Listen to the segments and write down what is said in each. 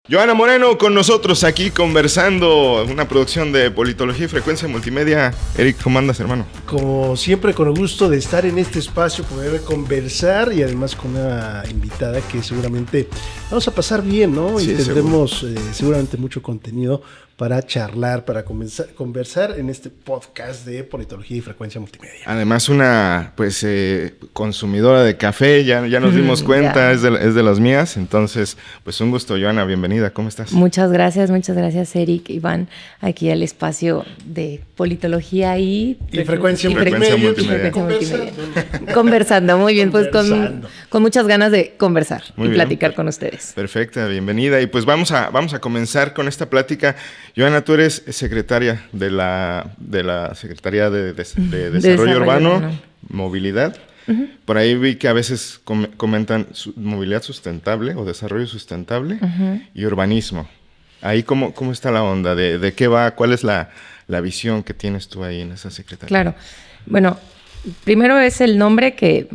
Joana Moreno con nosotros aquí conversando, una producción de Politología y Frecuencia Multimedia. Eric, ¿cómo andas, hermano? Como siempre, con el gusto de estar en este espacio, poder conversar y además con una invitada que seguramente vamos a pasar bien, ¿no? Sí, y tendremos seguramente mucho contenido para charlar, para conversar en este podcast de Politología y Frecuencia Multimedia. Además, una consumidora de café, ya nos dimos cuenta, es de las mías. Entonces, pues un gusto, Joana, bienvenida, ¿cómo estás? Muchas gracias, Eric, Iván, aquí al espacio de Politología y Frecuencia Multimedia. Conversando, muy bien, pues con muchas ganas de conversar y platicar con ustedes. Perfecta, bienvenida. Y pues vamos a comenzar con esta plática. Joana, tú eres secretaria de la Secretaría de Desarrollo Urbano, Movilidad. Uh-huh. Por ahí vi que a veces comentan movilidad sustentable o desarrollo sustentable, uh-huh, y urbanismo. Ahí, ¿cómo está la onda? ¿De qué va? ¿Cuál es la visión que tienes tú ahí en esa secretaría? Claro. Bueno, primero es el nombre que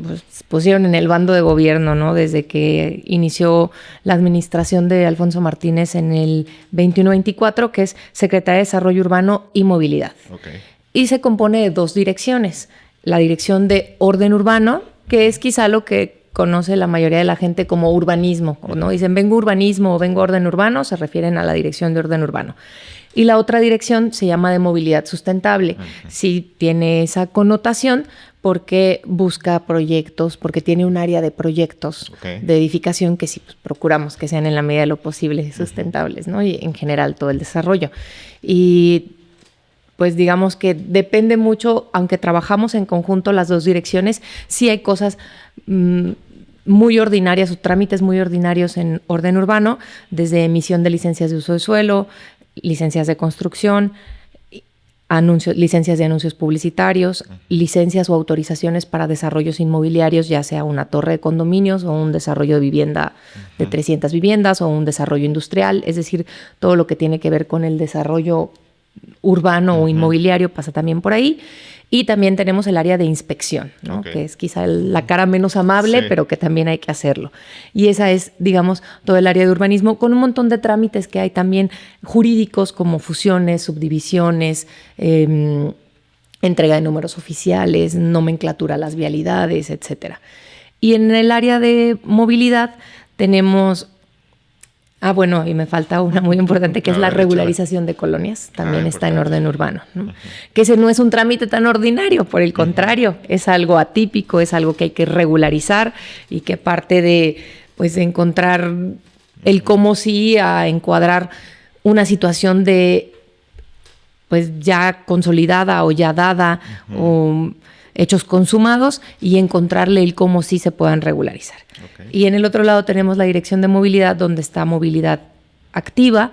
pusieron en el bando de gobierno, ¿no? Desde que inició la administración de Alfonso Martínez en el 21-24, que es Secretaría de Desarrollo Urbano y Movilidad. Okay. Y se compone de dos direcciones. La dirección de orden urbano, que es quizá lo que conoce la mayoría de la gente como urbanismo, ¿no? Dicen vengo urbanismo o vengo orden urbano, se refieren a la dirección de orden urbano. Y la otra dirección se llama de movilidad sustentable. Uh-huh. Sí tiene esa connotación porque busca proyectos, porque tiene un área de proyectos, okay, de edificación que sí, pues, procuramos que sean en la medida de lo posible sustentables, ¿no? Y en general todo el desarrollo. Y pues digamos que depende mucho, aunque trabajamos en conjunto las dos direcciones, sí hay cosas muy ordinarias o trámites muy ordinarios en orden urbano, desde emisión de licencias de uso de suelo, licencias de construcción, licencias de anuncios publicitarios, licencias o autorizaciones para desarrollos inmobiliarios, ya sea una torre de condominios o un desarrollo de vivienda de 300 viviendas o un desarrollo industrial, es decir, todo lo que tiene que ver con el desarrollo urbano o inmobiliario pasa también por ahí. Y también tenemos el área de inspección, ¿no? Okay. Que es quizá la cara menos amable, sí, pero que también hay que hacerlo. Y esa es, digamos, todo el área de urbanismo, con un montón de trámites que hay también jurídicos, como fusiones, subdivisiones, entrega de números oficiales, nomenclatura a las vialidades, etcétera. Y en el área de movilidad tenemos... bueno, y me falta una muy importante, que es la regularización de colonias. También está en orden urbano, ¿no? Uh-huh. Que ese no es un trámite tan ordinario, por el contrario, es algo atípico, es algo que hay que regularizar y que parte de, pues, de encontrar el cómo sí a encuadrar una situación de, pues, ya consolidada o ya dada, uh-huh, o hechos consumados, y encontrarle el cómo sí se puedan regularizar. Okay. Y en el otro lado tenemos la dirección de movilidad, donde está movilidad activa,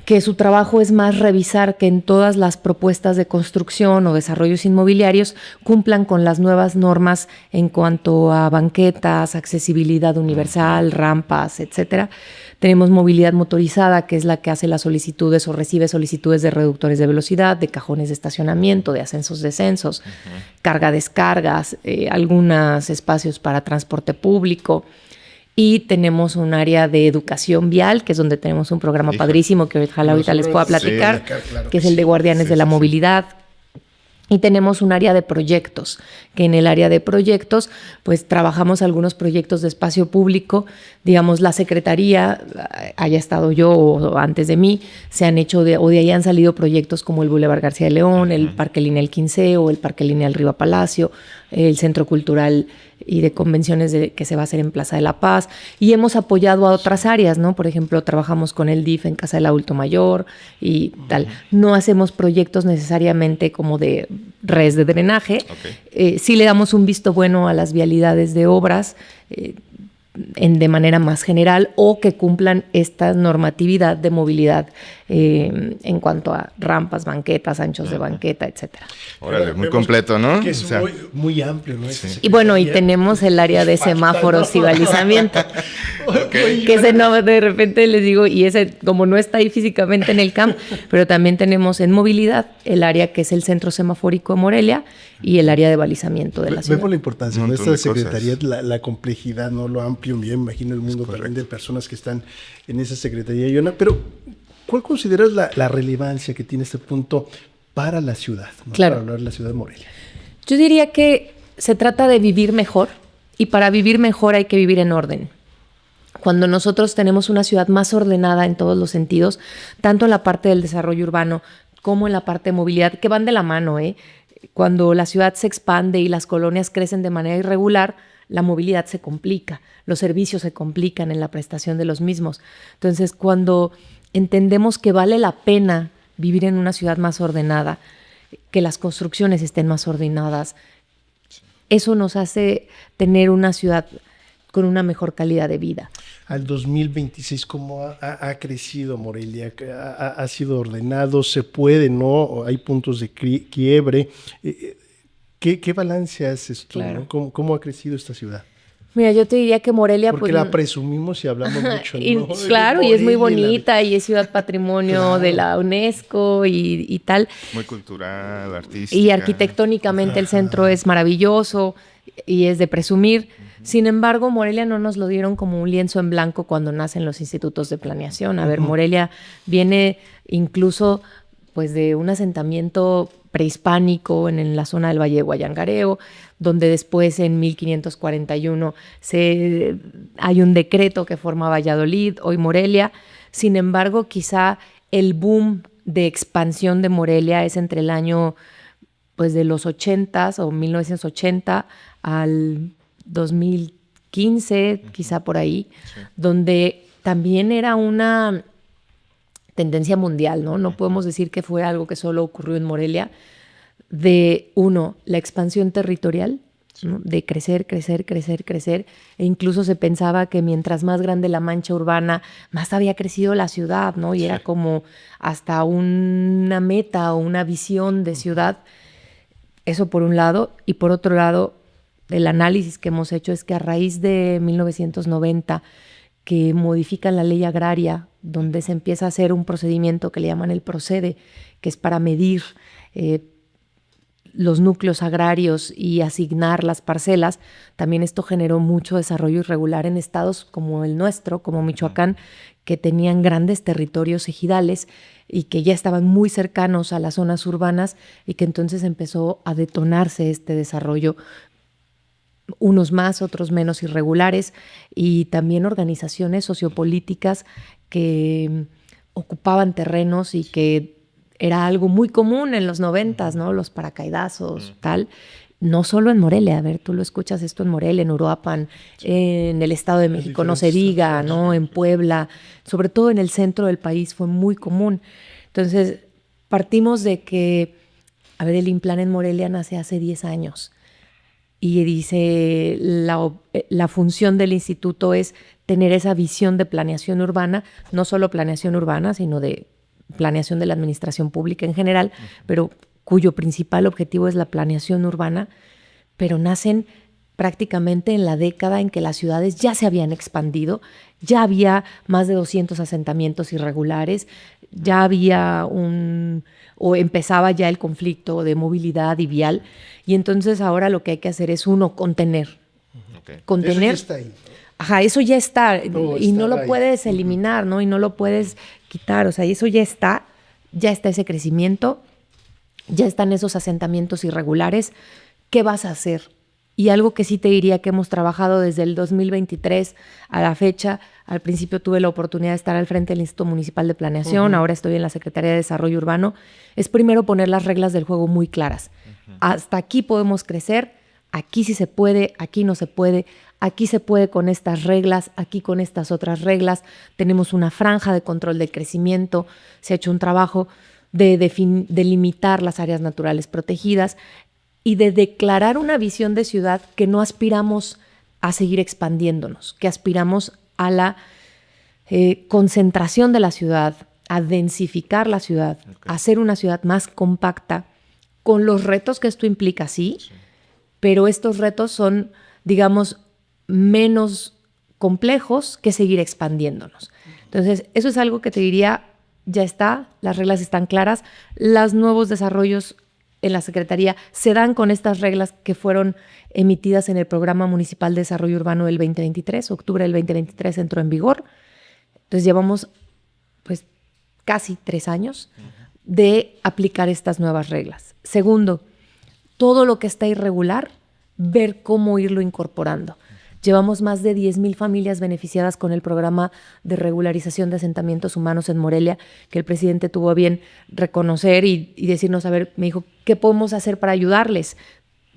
que su trabajo es más revisar que en todas las propuestas de construcción o desarrollos inmobiliarios cumplan con las nuevas normas en cuanto a banquetas, accesibilidad universal, rampas, etcétera. Tenemos movilidad motorizada, que es la que hace las solicitudes o recibe solicitudes de reductores de velocidad, de cajones de estacionamiento, de ascensos, descensos, uh-huh, carga-descargas, algunos espacios para transporte público. Y tenemos un área de educación vial, que es donde tenemos un programa padrísimo que ojalá ahorita les pueda platicar, sí, claro, que es el de Guardianes de la Movilidad. Y tenemos un área de proyectos, que en el área de proyectos, pues trabajamos algunos proyectos de espacio público. Digamos, la Secretaría, haya estado yo o antes de mí, se han hecho de ahí han salido proyectos como el Boulevard García de León, el Parque Lineal Quinceo, el Parque Lineal Riva Palacio, el Centro Cultural y de Convenciones que se va a hacer en Plaza de la Paz, y hemos apoyado a otras áreas, ¿no? Por ejemplo, trabajamos con el DIF en Casa del Adulto Mayor y tal. No hacemos proyectos necesariamente como de redes de drenaje. Okay. Sí le damos un visto bueno a las vialidades de obras, de manera más general, o que cumplan esta normatividad de movilidad en cuanto a rampas, banquetas, anchos de banqueta, etcétera. Órale, muy completo, ¿no? Que es muy amplio, ¿no? Sí. Y bueno, y tenemos el área de semáforos y balizamiento. Okay. Que ese no, de repente les digo, y ese como no está ahí físicamente en el campo, pero también tenemos en movilidad el área que es el Centro Semafórico de Morelia y el área de balizamiento de la ciudad. Vemos la importancia de esta secretaría, la complejidad, ¿no? Lo amplio, yo me imagino el mundo también de personas que están en esa secretaría, Joana, pero ¿cuál consideras la relevancia que tiene este punto para la ciudad, ¿no? Claro. Para hablar de la ciudad de Morelia? Yo diría que se trata de vivir mejor, y para vivir mejor hay que vivir en orden. Cuando nosotros tenemos una ciudad más ordenada en todos los sentidos, tanto en la parte del desarrollo urbano como en la parte de movilidad, que van de la mano, Cuando la ciudad se expande y las colonias crecen de manera irregular, la movilidad se complica, los servicios se complican en la prestación de los mismos. Entonces, cuando entendemos que vale la pena vivir en una ciudad más ordenada, que las construcciones estén más ordenadas, eso nos hace tener una ciudad con una mejor calidad de vida. Al 2026, ¿cómo ha crecido Morelia? ¿Ha sido ordenado? ¿Se puede, no? ¿Hay puntos de quiebre? ¿Qué balance hace esto? Claro. ¿No? ¿Cómo ha crecido esta ciudad? Mira, yo te diría que Morelia... Porque la presumimos y hablamos mucho, ¿no? Claro, y es muy bonita y es ciudad patrimonio de la UNESCO y tal. Muy cultural, artística. Y arquitectónicamente el centro es maravilloso y es de presumir. Sin embargo, Morelia no nos lo dieron como un lienzo en blanco cuando nacen los institutos de planeación. A ver, Morelia viene incluso pues de un asentamiento prehispánico en la zona del Valle de Guayangareo, donde después en 1541 hay un decreto que forma Valladolid, hoy Morelia. Sin embargo, quizá el boom de expansión de Morelia es entre el año pues de los 80s o 1980 al 2015, quizá por ahí, donde también era una tendencia mundial, ¿no? No podemos decir que fue algo que solo ocurrió en Morelia, de la expansión territorial, ¿no? De crecer, e incluso se pensaba que mientras más grande la mancha urbana, más había crecido la ciudad, ¿no? Y era como hasta una meta o una visión de ciudad. Eso por un lado, y por otro lado, el análisis que hemos hecho es que a raíz de 1990, que modifican la ley agraria, donde se empieza a hacer un procedimiento que le llaman el procede, que es para medir los núcleos agrarios y asignar las parcelas. También esto generó mucho desarrollo irregular en estados como el nuestro, como Michoacán, que tenían grandes territorios ejidales y que ya estaban muy cercanos a las zonas urbanas, y que entonces empezó a detonarse este desarrollo, unos más, otros menos irregulares, y también organizaciones sociopolíticas que ocupaban terrenos y que era algo muy común en los 90s, ¿no? Los paracaidazos, tal. No solo en Morelia, a ver, tú lo escuchas esto en Morelia, en Uruapan, en el Estado de México, no se diga, ¿no? En Puebla, sobre todo en el centro del país fue muy común. Entonces, partimos de que, a ver, el Implan en Morelia nace hace 10 años. Y dice, la función del instituto es tener esa visión de planeación urbana, no solo planeación urbana, sino de planeación de la administración pública en general, pero cuyo principal objetivo es la planeación urbana, pero nacen prácticamente en la década en que las ciudades ya se habían expandido, ya había más de 200 asentamientos irregulares, ya había o empezaba ya el conflicto de movilidad y vial, y entonces ahora lo que hay que hacer es contener. Okay. Contener. Eso ya está ahí. Ajá, eso ya está, y no lo ahí. puedes eliminar, ¿no? Y no lo puedes quitar, o sea, eso ya está ese crecimiento, ya están esos asentamientos irregulares. ¿Qué vas a hacer? Y algo que sí te diría que hemos trabajado desde el 2023 a la fecha. Al principio tuve la oportunidad de estar al frente del Instituto Municipal de Planeación, ahora estoy en la Secretaría de Desarrollo Urbano, es primero poner las reglas del juego muy claras. Hasta aquí podemos crecer, aquí sí se puede, aquí no se puede, aquí se puede con estas reglas, aquí con estas otras reglas. Tenemos una franja de control del crecimiento, se ha hecho un trabajo de limitar las áreas naturales protegidas y de declarar una visión de ciudad que no aspiramos a seguir expandiéndonos, que aspiramos a la concentración de la ciudad, a densificar la ciudad, a hacer una ciudad más compacta, con los retos que esto implica, sí, pero estos retos son, digamos, menos complejos que seguir expandiéndonos. Entonces, eso es algo que te diría, ya está, las reglas están claras, los nuevos desarrollos en la Secretaría se dan con estas reglas que fueron emitidas en el Programa Municipal de Desarrollo Urbano del 2023, octubre del 2023 entró en vigor. Entonces llevamos pues casi 3 años de aplicar estas nuevas reglas. Segundo, todo lo que está irregular, ver cómo irlo incorporando. Llevamos más de 10,000 familias beneficiadas con el programa de regularización de asentamientos humanos en Morelia, que el presidente tuvo a bien reconocer y decirnos, a ver, me dijo, ¿qué podemos hacer para ayudarles?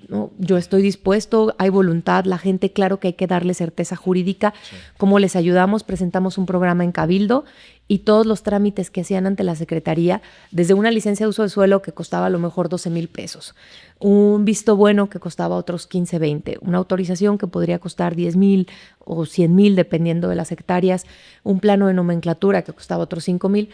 ¿No? Yo estoy dispuesto, hay voluntad, la gente, claro que hay que darle certeza jurídica. Sí. ¿Cómo les ayudamos? Presentamos un programa en Cabildo y todos los trámites que hacían ante la Secretaría, desde una licencia de uso de suelo que costaba a lo mejor 12,000 pesos, un visto bueno que costaba otros 15, 20, una autorización que podría costar 10,000 o 100,000 dependiendo de las hectáreas, un plano de nomenclatura que costaba otros 5,000.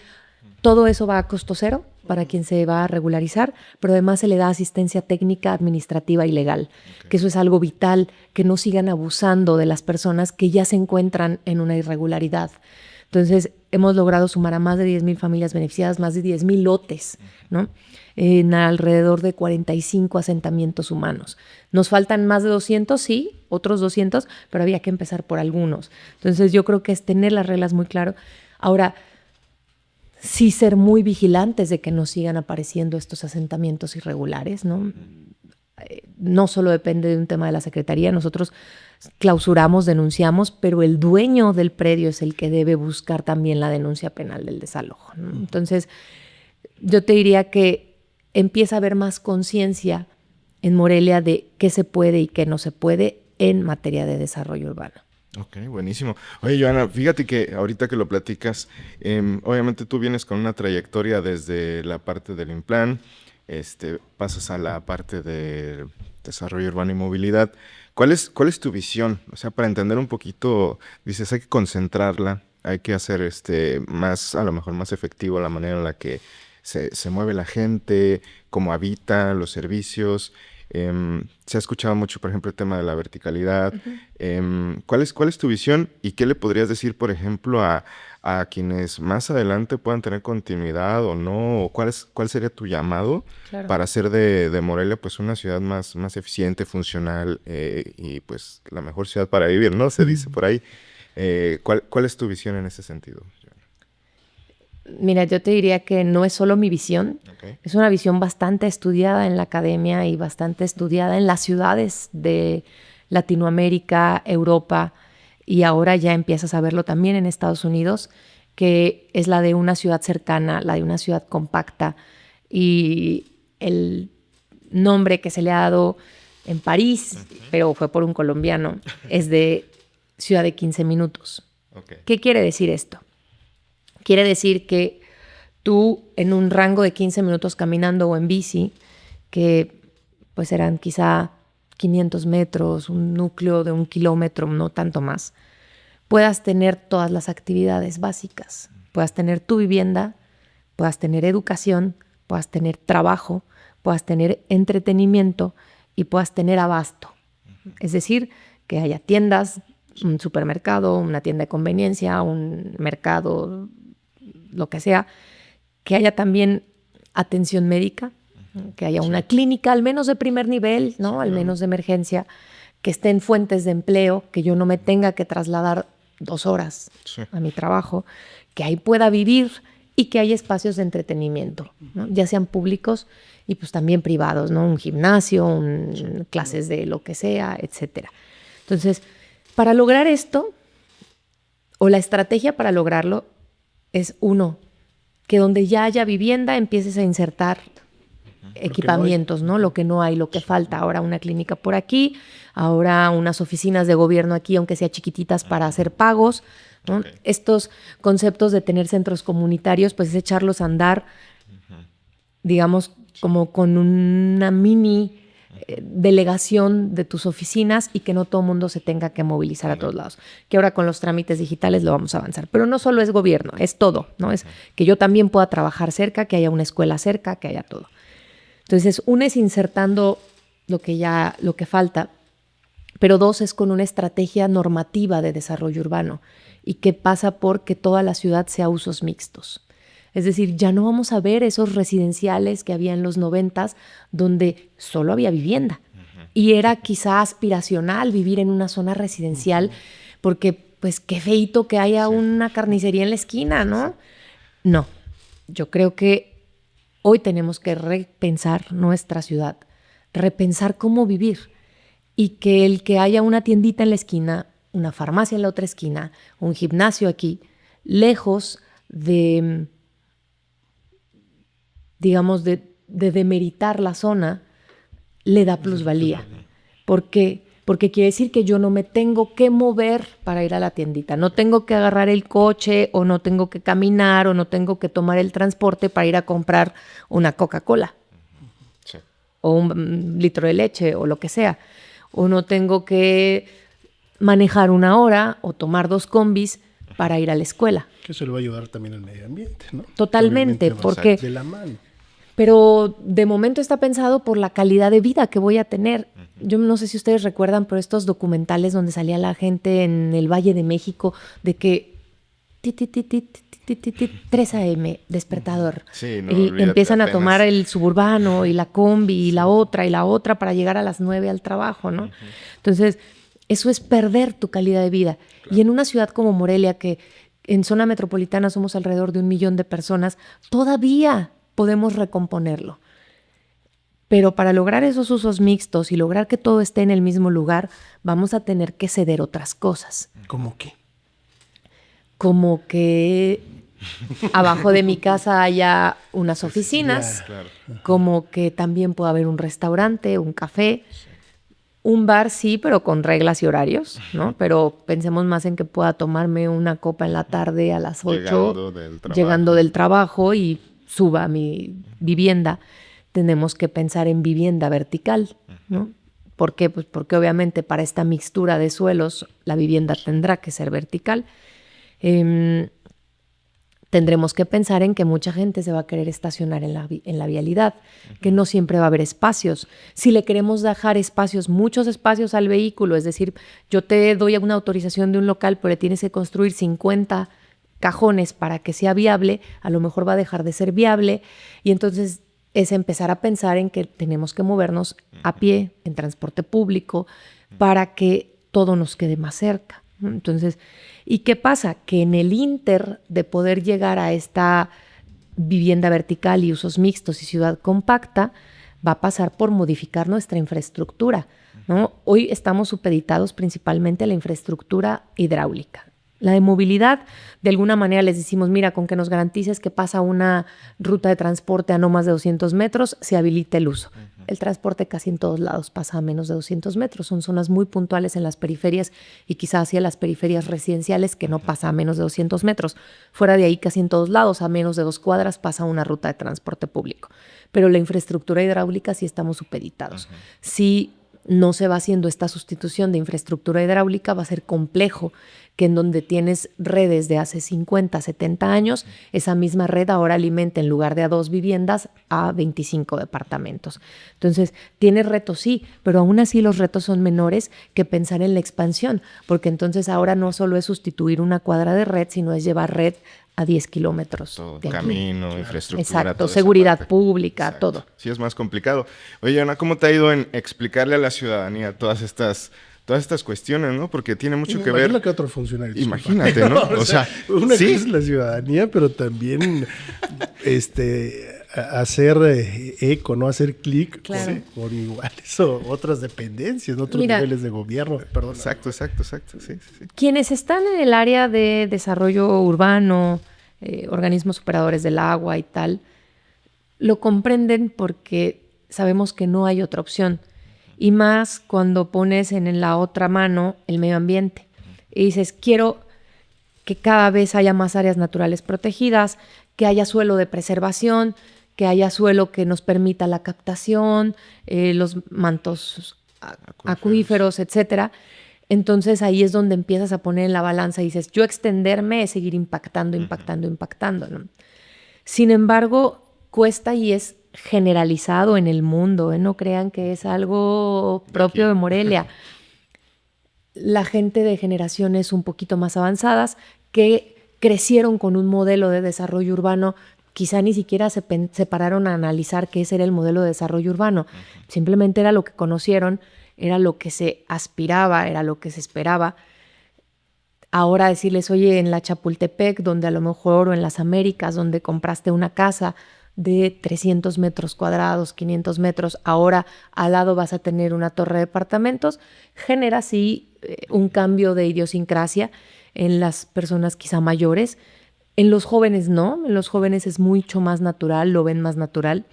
Todo eso va a costo cero para quien se va a regularizar, pero además se le da asistencia técnica, administrativa y legal, que eso es algo vital, que no sigan abusando de las personas que ya se encuentran en una irregularidad. Entonces, hemos logrado sumar a más de 10,000 familias beneficiadas, más de 10,000 lotes, ¿no? En alrededor de 45 asentamientos humanos. Nos faltan más de 200, sí, otros 200, pero había que empezar por algunos. Entonces, yo creo que es tener las reglas muy claras. Ahora, sí ser muy vigilantes de que no sigan apareciendo estos asentamientos irregulares, ¿no? No solo depende de un tema de la Secretaría, nosotros clausuramos, denunciamos, pero el dueño del predio es el que debe buscar también la denuncia penal del desalojo, ¿no? Entonces, yo te diría que empieza a haber más conciencia en Morelia de qué se puede y qué no se puede en materia de desarrollo urbano. Ok, buenísimo. Oye, Johanna, fíjate que ahorita que lo platicas, obviamente tú vienes con una trayectoria desde la parte del Implan, pasas a la parte de desarrollo urbano y movilidad. ¿Cuál es tu visión? O sea, para entender un poquito, dices, hay que concentrarla, hay que hacer más, a lo mejor más efectivo la manera en la que se mueve la gente, cómo habita, los servicios. Se ha escuchado mucho, por ejemplo, el tema de la verticalidad. Uh-huh. ¿Cuál es tu visión y qué le podrías decir, por ejemplo, a quienes más adelante puedan tener continuidad o no? O ¿cuál sería tu llamado para hacer de Morelia pues una ciudad más eficiente, funcional y pues la mejor ciudad para vivir, ¿no? Se dice por ahí. ¿Cuál es tu visión en ese sentido? Mira, yo te diría que no es solo mi visión, es una visión bastante estudiada en la academia y bastante estudiada en las ciudades de Latinoamérica, Europa, y ahora ya empiezas a verlo también en Estados Unidos, que es la de una ciudad cercana, la de una ciudad compacta, y el nombre que se le ha dado en París, pero fue por un colombiano, es de ciudad de 15 minutos. ¿Qué quiere decir esto? Quiere decir que tú en un rango de 15 minutos caminando o en bici, que pues eran quizá 500 metros, un núcleo de 1 kilómetro, no tanto más, puedas tener todas las actividades básicas. Puedas tener tu vivienda, puedas tener educación, puedas tener trabajo, puedas tener entretenimiento y puedas tener abasto. Es decir, que haya tiendas, un supermercado, una tienda de conveniencia, un mercado, lo que sea, que haya también atención médica, que haya una clínica al menos de primer nivel, ¿no? Al menos de emergencia, que estén fuentes de empleo, que yo no me tenga que trasladar 2 horas a mi trabajo, que ahí pueda vivir y que haya espacios de entretenimiento, ¿no? Ya sean públicos y pues también privados, ¿no? Un gimnasio, clases de lo que sea, etcétera. Entonces, para lograr esto, o la estrategia para lograrlo, es que donde ya haya vivienda empieces a insertar equipamientos, ¿no? Lo que no hay, lo que falta. Ahora una clínica por aquí, ahora unas oficinas de gobierno aquí, aunque sea chiquititas para hacer pagos, ¿no? Estos conceptos de tener centros comunitarios, pues es echarlos a andar, digamos, como con una mini delegación de tus oficinas y que no todo el mundo se tenga que movilizar a todos lados. Que ahora con los trámites digitales lo vamos a avanzar. Pero no solo es gobierno, es todo, ¿no? Es que yo también pueda trabajar cerca, que haya una escuela cerca, que haya todo. Entonces, una es insertando lo que falta, pero 2 es con una estrategia normativa de desarrollo urbano y que pasa por que toda la ciudad sea usos mixtos. Es decir, ya no vamos a ver esos residenciales que había en los 90s donde solo había vivienda. Y era quizá aspiracional vivir en una zona residencial porque, pues, qué feíto que haya una carnicería en la esquina, ¿no? No, yo creo que hoy tenemos que repensar nuestra ciudad, repensar cómo vivir y que el que haya una tiendita en la esquina, una farmacia en la otra esquina, un gimnasio aquí, lejos de, digamos, de demeritar la zona, le da plusvalía. ¿Por qué? Porque quiere decir que yo no me tengo que mover para ir a la tiendita. No tengo que agarrar el coche o no tengo que caminar o no tengo que tomar el transporte para ir a comprar una Coca-Cola. Sí. O un litro de leche o lo que sea. O no tengo que manejar 1 hora o tomar 2 combis para ir a la escuela. Que eso le va a ayudar también al medio ambiente, ¿no? Totalmente, porque... de la mano. Pero de momento está pensado por la calidad de vida que voy a tener. Yo no sé si ustedes recuerdan, pero estos documentales donde salía la gente en el Valle de México de que 3 a.m. despertador. Sí, no, y empiezan a tomar el suburbano y la combi y la otra para llegar a las 9 al trabajo, ¿no? Entonces, eso es perder tu calidad de vida. Claro. Y en una ciudad como Morelia, que en zona metropolitana somos alrededor de 1 millón de personas, todavía podemos recomponerlo. Pero para lograr esos usos mixtos y lograr que todo esté en el mismo lugar, vamos a tener que ceder otras cosas. ¿Cómo qué? Como que abajo de mi casa haya unas oficinas, claro. Como que también pueda haber un restaurante, un café, un bar, sí, pero con reglas y horarios, ¿no? Pero pensemos más en que pueda tomarme una copa en la tarde a las 8, llegando del trabajo y suba a mi vivienda. Tenemos que pensar en vivienda vertical, ¿no? ¿Por qué? Pues porque obviamente para esta mixtura de suelos la vivienda tendrá que ser vertical. Tendremos que pensar en que mucha gente se va a querer estacionar en la vialidad, que no siempre va a haber espacios. Si le queremos dejar espacios, muchos espacios al vehículo, es decir, yo te doy una autorización de un local, pero le tienes que construir 50 cajones para que sea viable, a lo mejor va a dejar de ser viable y entonces es empezar a pensar en que tenemos que movernos a pie, en transporte público, para que todo nos quede más cerca. Entonces, ¿y qué pasa? Que en el ínter de poder llegar a esta vivienda vertical y usos mixtos y ciudad compacta, va a pasar por modificar nuestra infraestructura, ¿no? Hoy estamos supeditados principalmente a la infraestructura hidráulica. La de movilidad, de alguna manera les decimos, mira, con que nos garantices que pasa una ruta de transporte a no más de 200 metros, se habilita el uso. El transporte casi en todos lados pasa a menos de 200 metros. Son zonas muy puntuales en las periferias y quizás hacia las periferias residenciales que no pasa a menos de 200 metros. Fuera de ahí, casi en todos lados, a menos de 2 cuadras, pasa una ruta de transporte público. Pero la infraestructura hidráulica sí estamos supeditados. Si no se va haciendo esta sustitución de infraestructura hidráulica, va a ser complejo que en donde tienes redes de hace 50, 70 años, esa misma red ahora alimenta en lugar de a 2 viviendas a 25 departamentos. Entonces, tiene retos sí, pero aún así los retos son menores que pensar en la expansión, porque entonces ahora no solo es sustituir una cuadra de red, sino es llevar red a 10 kilómetros. Todo, camino, infraestructura. Exacto, seguridad pública, exacto. Todo. Sí, es más complicado. Oye, Ana, ¿cómo te ha ido en explicarle a la ciudadanía todas estas cuestiones, ¿no? Porque tiene mucho que ver. Imagina que otro funcionario. Imagínate, ¿no? O sea, una ¿sí? cosa es la ciudadanía, pero también hacer eco, no hacer clic claro. con iguales o otras dependencias, otros niveles de gobierno. Perdón. Exacto. Sí. Quienes están en el área de desarrollo urbano, organismos operadores del agua y tal, lo comprenden porque sabemos que no hay otra opción. Y más cuando pones en la otra mano el medio ambiente. Y dices, quiero que cada vez haya más áreas naturales protegidas, que haya suelo de preservación, que haya suelo que nos permita la captación, los mantos acuíferos, etcétera. Entonces ahí es donde empiezas a poner en la balanza y dices, yo extenderme es seguir impactando, ¿no? Sin embargo, cuesta y es generalizado en el mundo, no crean que es algo propio de Morelia. La gente de generaciones un poquito más avanzadas que crecieron con un modelo de desarrollo urbano quizá ni siquiera se pararon a analizar que ese era el modelo de desarrollo urbano. Simplemente era lo que conocieron, era lo que se aspiraba, era lo que se esperaba. Ahora decirles, oye, en la Chapultepec, donde a lo mejor, o en las Américas, donde compraste una casa de 300 metros cuadrados, 500 metros, ahora al lado vas a tener una torre de departamentos, genera sí un cambio de idiosincrasia en las personas quizá mayores. En los jóvenes no, en los jóvenes es mucho más natural, lo ven más natural.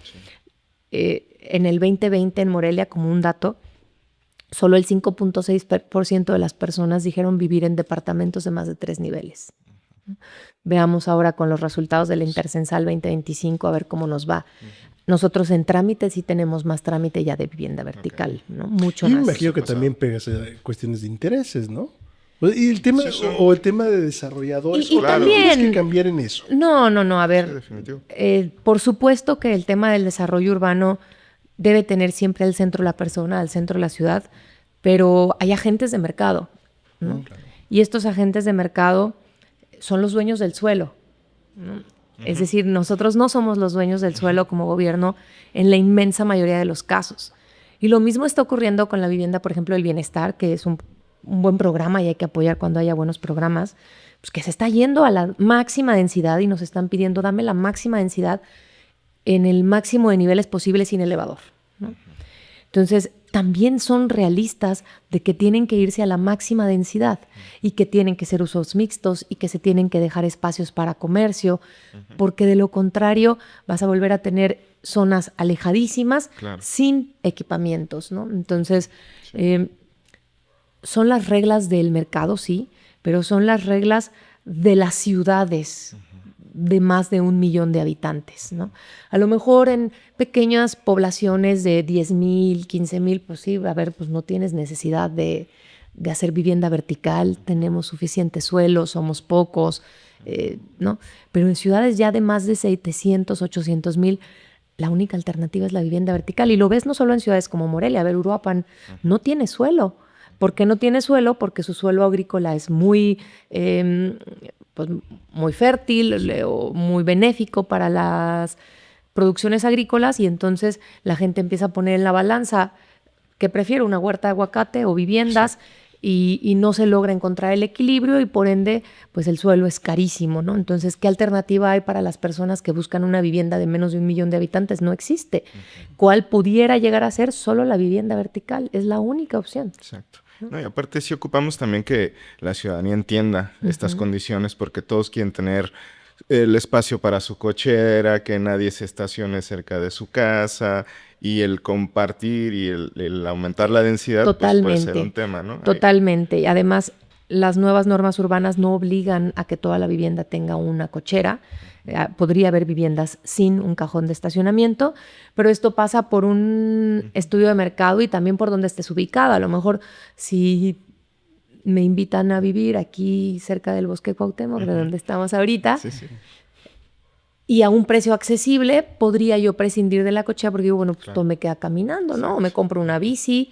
Sí. En el 2020 en Morelia, como un dato, solo el 5.6% de las personas dijeron vivir en departamentos de más de 3 niveles. Veamos ahora con los resultados de la Intercensal 2025 a ver cómo nos va. Nosotros en trámite sí tenemos más trámite ya de vivienda vertical, ¿no? Mucho más. Me imagino que también pegas cuestiones de intereses, ¿no? Y el tema, o el tema de desarrolladores, y claro, también tienes que cambiar en eso. No, a ver, por supuesto que el tema del desarrollo urbano debe tener siempre al centro la persona, al centro la ciudad, pero hay agentes de mercado, ¿no? Claro. Y estos agentes de mercado son los dueños del suelo, ¿no? Es decir, nosotros no somos los dueños del suelo como gobierno en la inmensa mayoría de los casos. Y lo mismo está ocurriendo con la vivienda, por ejemplo, el bienestar, que es un buen programa y hay que apoyar cuando haya buenos programas, pues que se está yendo a la máxima densidad y nos están pidiendo, dame la máxima densidad en el máximo de niveles posibles sin elevador, ¿no? Entonces, también son realistas de que tienen que irse a la máxima densidad y que tienen que ser usos mixtos y que se tienen que dejar espacios para comercio, porque de lo contrario vas a volver a tener zonas alejadísimas, claro, sin equipamientos, ¿no? Entonces, son las reglas del mercado, sí, pero son las reglas de las ciudades de más de 1 millón de habitantes, ¿no? A lo mejor en pequeñas poblaciones de 10,000, 15,000, pues sí, a ver, pues no tienes necesidad de hacer vivienda vertical, tenemos suficiente suelo, somos pocos, ¿no? Pero en ciudades ya de más de 700, 800,000, la única alternativa es la vivienda vertical. Y lo ves no solo en ciudades como Morelia, a ver, Uruapan no tiene suelo. ¿Por qué no tiene suelo? Porque su suelo agrícola es muy, pues muy fértil o muy benéfico para las producciones agrícolas, y entonces la gente empieza a poner en la balanza que prefiere una huerta de aguacate o viviendas, sí, y no se logra encontrar el equilibrio y por ende pues el suelo es carísimo, ¿no? Entonces, ¿qué alternativa hay para las personas que buscan una vivienda de menos de 1 millón de habitantes? No existe. ¿Cuál pudiera llegar a ser? Solo la vivienda vertical, es la única opción. Exacto. No, y aparte sí ocupamos también que la ciudadanía entienda estas condiciones, porque todos quieren tener el espacio para su cochera, que nadie se estacione cerca de su casa, y el compartir y el aumentar la densidad pues, puede ser un tema, ¿no? Totalmente. Y además, las nuevas normas urbanas no obligan a que toda la vivienda tenga una cochera. Podría haber viviendas sin un cajón de estacionamiento, pero esto pasa por un estudio de mercado y también por donde estés ubicada. A lo mejor si me invitan a vivir aquí cerca del Bosque Cuauhtémoc, de donde estamos ahorita, sí, y a un precio accesible, podría yo prescindir de la cochera porque digo, bueno, pues claro, todo me queda caminando, ¿no? O me compro una bici,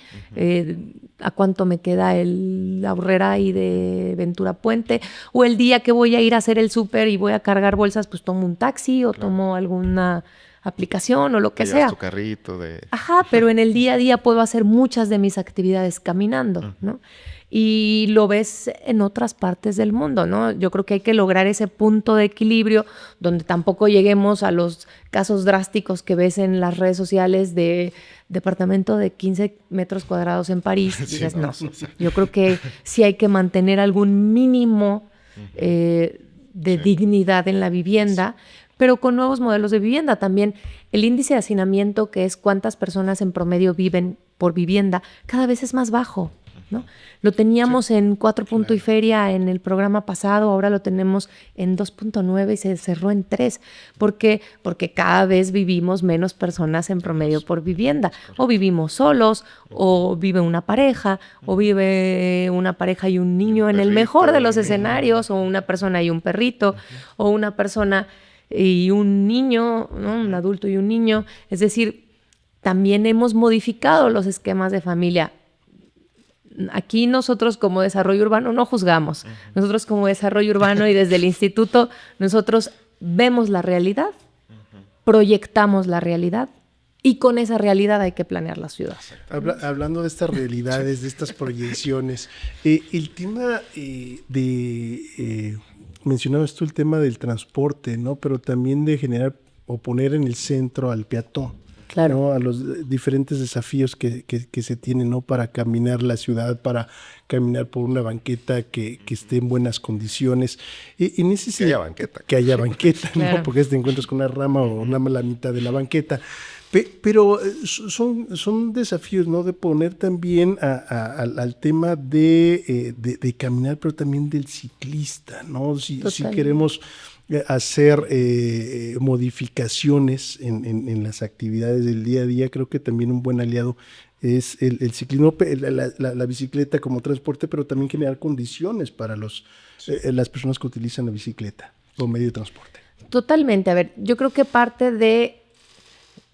¿a cuánto me queda la Aurrera y de Ventura Puente? O el día que voy a ir a hacer el súper y voy a cargar bolsas, pues tomo un taxi o tomo alguna aplicación o lo que sea. Tu carrito de... Ajá, pero en el día a día puedo hacer muchas de mis actividades caminando, ¿no? Y lo ves en otras partes del mundo, ¿no? Yo creo que hay que lograr ese punto de equilibrio donde tampoco lleguemos a los casos drásticos que ves en las redes sociales de departamento de 15 metros cuadrados en París. Sí, dices, no. Yo creo que sí hay que mantener algún mínimo de dignidad en la vivienda, pero con nuevos modelos de vivienda. También el índice de hacinamiento, que es cuántas personas en promedio viven por vivienda, cada vez es más bajo, ¿no? Lo teníamos en 4 punto y feria en el programa pasado, ahora lo tenemos en 2.9 y se cerró en 3. ¿Por qué? Porque cada vez vivimos menos personas en promedio por vivienda. O vivimos solos, o vive una pareja, o vive una pareja y un niño en el mejor de los escenarios, o una persona y un perrito, o una persona y un niño, ¿no? Un adulto y un niño. Es decir, también hemos modificado los esquemas de familia. Aquí nosotros como desarrollo urbano no juzgamos. Nosotros como desarrollo urbano y desde el instituto, nosotros vemos la realidad proyectamos la realidad y con esa realidad hay que planear la ciudad. Hablando de estas realidades, de estas proyecciones, el tema mencionabas tú el tema del transporte, ¿no? Pero también de generar o poner en el centro al peatón. Claro. ¿No? A los diferentes desafíos que se tienen, ¿no? Para caminar la ciudad, para caminar por una banqueta que esté en buenas condiciones. En ese que haya banqueta. Que haya banqueta, claro. ¿no? Porque te encuentras con una rama o la mitad de la banqueta. Pero son desafíos, ¿no? De poner también al tema de caminar, pero también del ciclista, ¿no? Si queremos hacer modificaciones en las actividades del día a día, creo que también un buen aliado es el ciclismo, la bicicleta como transporte, pero también generar condiciones para las personas que utilizan la bicicleta como medio de transporte. Totalmente. A ver, yo creo que parte de...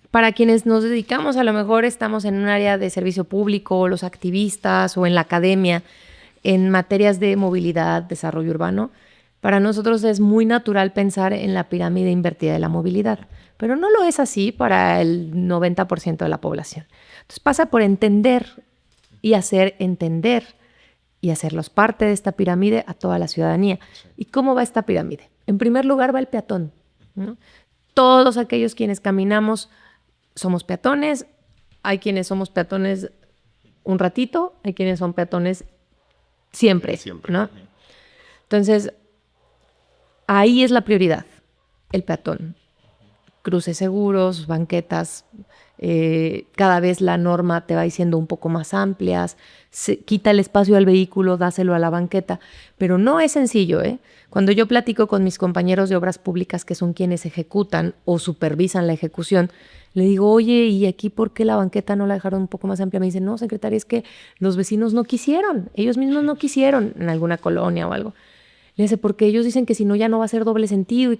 Para quienes nos dedicamos, a lo mejor estamos en un área de servicio público, los activistas o en la academia, en materias de movilidad, desarrollo urbano, para nosotros es muy natural pensar en la pirámide invertida de la movilidad, pero no lo es así para el 90% de la población. Entonces pasa por entender y hacerlos parte de esta pirámide a toda la ciudadanía. ¿Y cómo va esta pirámide? En primer lugar va el peatón, ¿no? Todos aquellos quienes caminamos somos peatones, hay quienes somos peatones un ratito, hay quienes son peatones siempre. ¿No? Entonces, ahí es la prioridad, el peatón. Cruces seguros, banquetas, cada vez la norma te va diciendo un poco más amplias, quita el espacio al vehículo, dáselo a la banqueta, pero no es sencillo, ¿eh? Cuando yo platico con mis compañeros de obras públicas que son quienes ejecutan o supervisan la ejecución, le digo, oye, ¿y aquí por qué la banqueta no la dejaron un poco más amplia? Me dicen, no, secretaria, es que los vecinos no quisieron, ellos mismos no quisieron en alguna colonia o algo. Le dice, porque ellos dicen que si no ya no va a ser doble sentido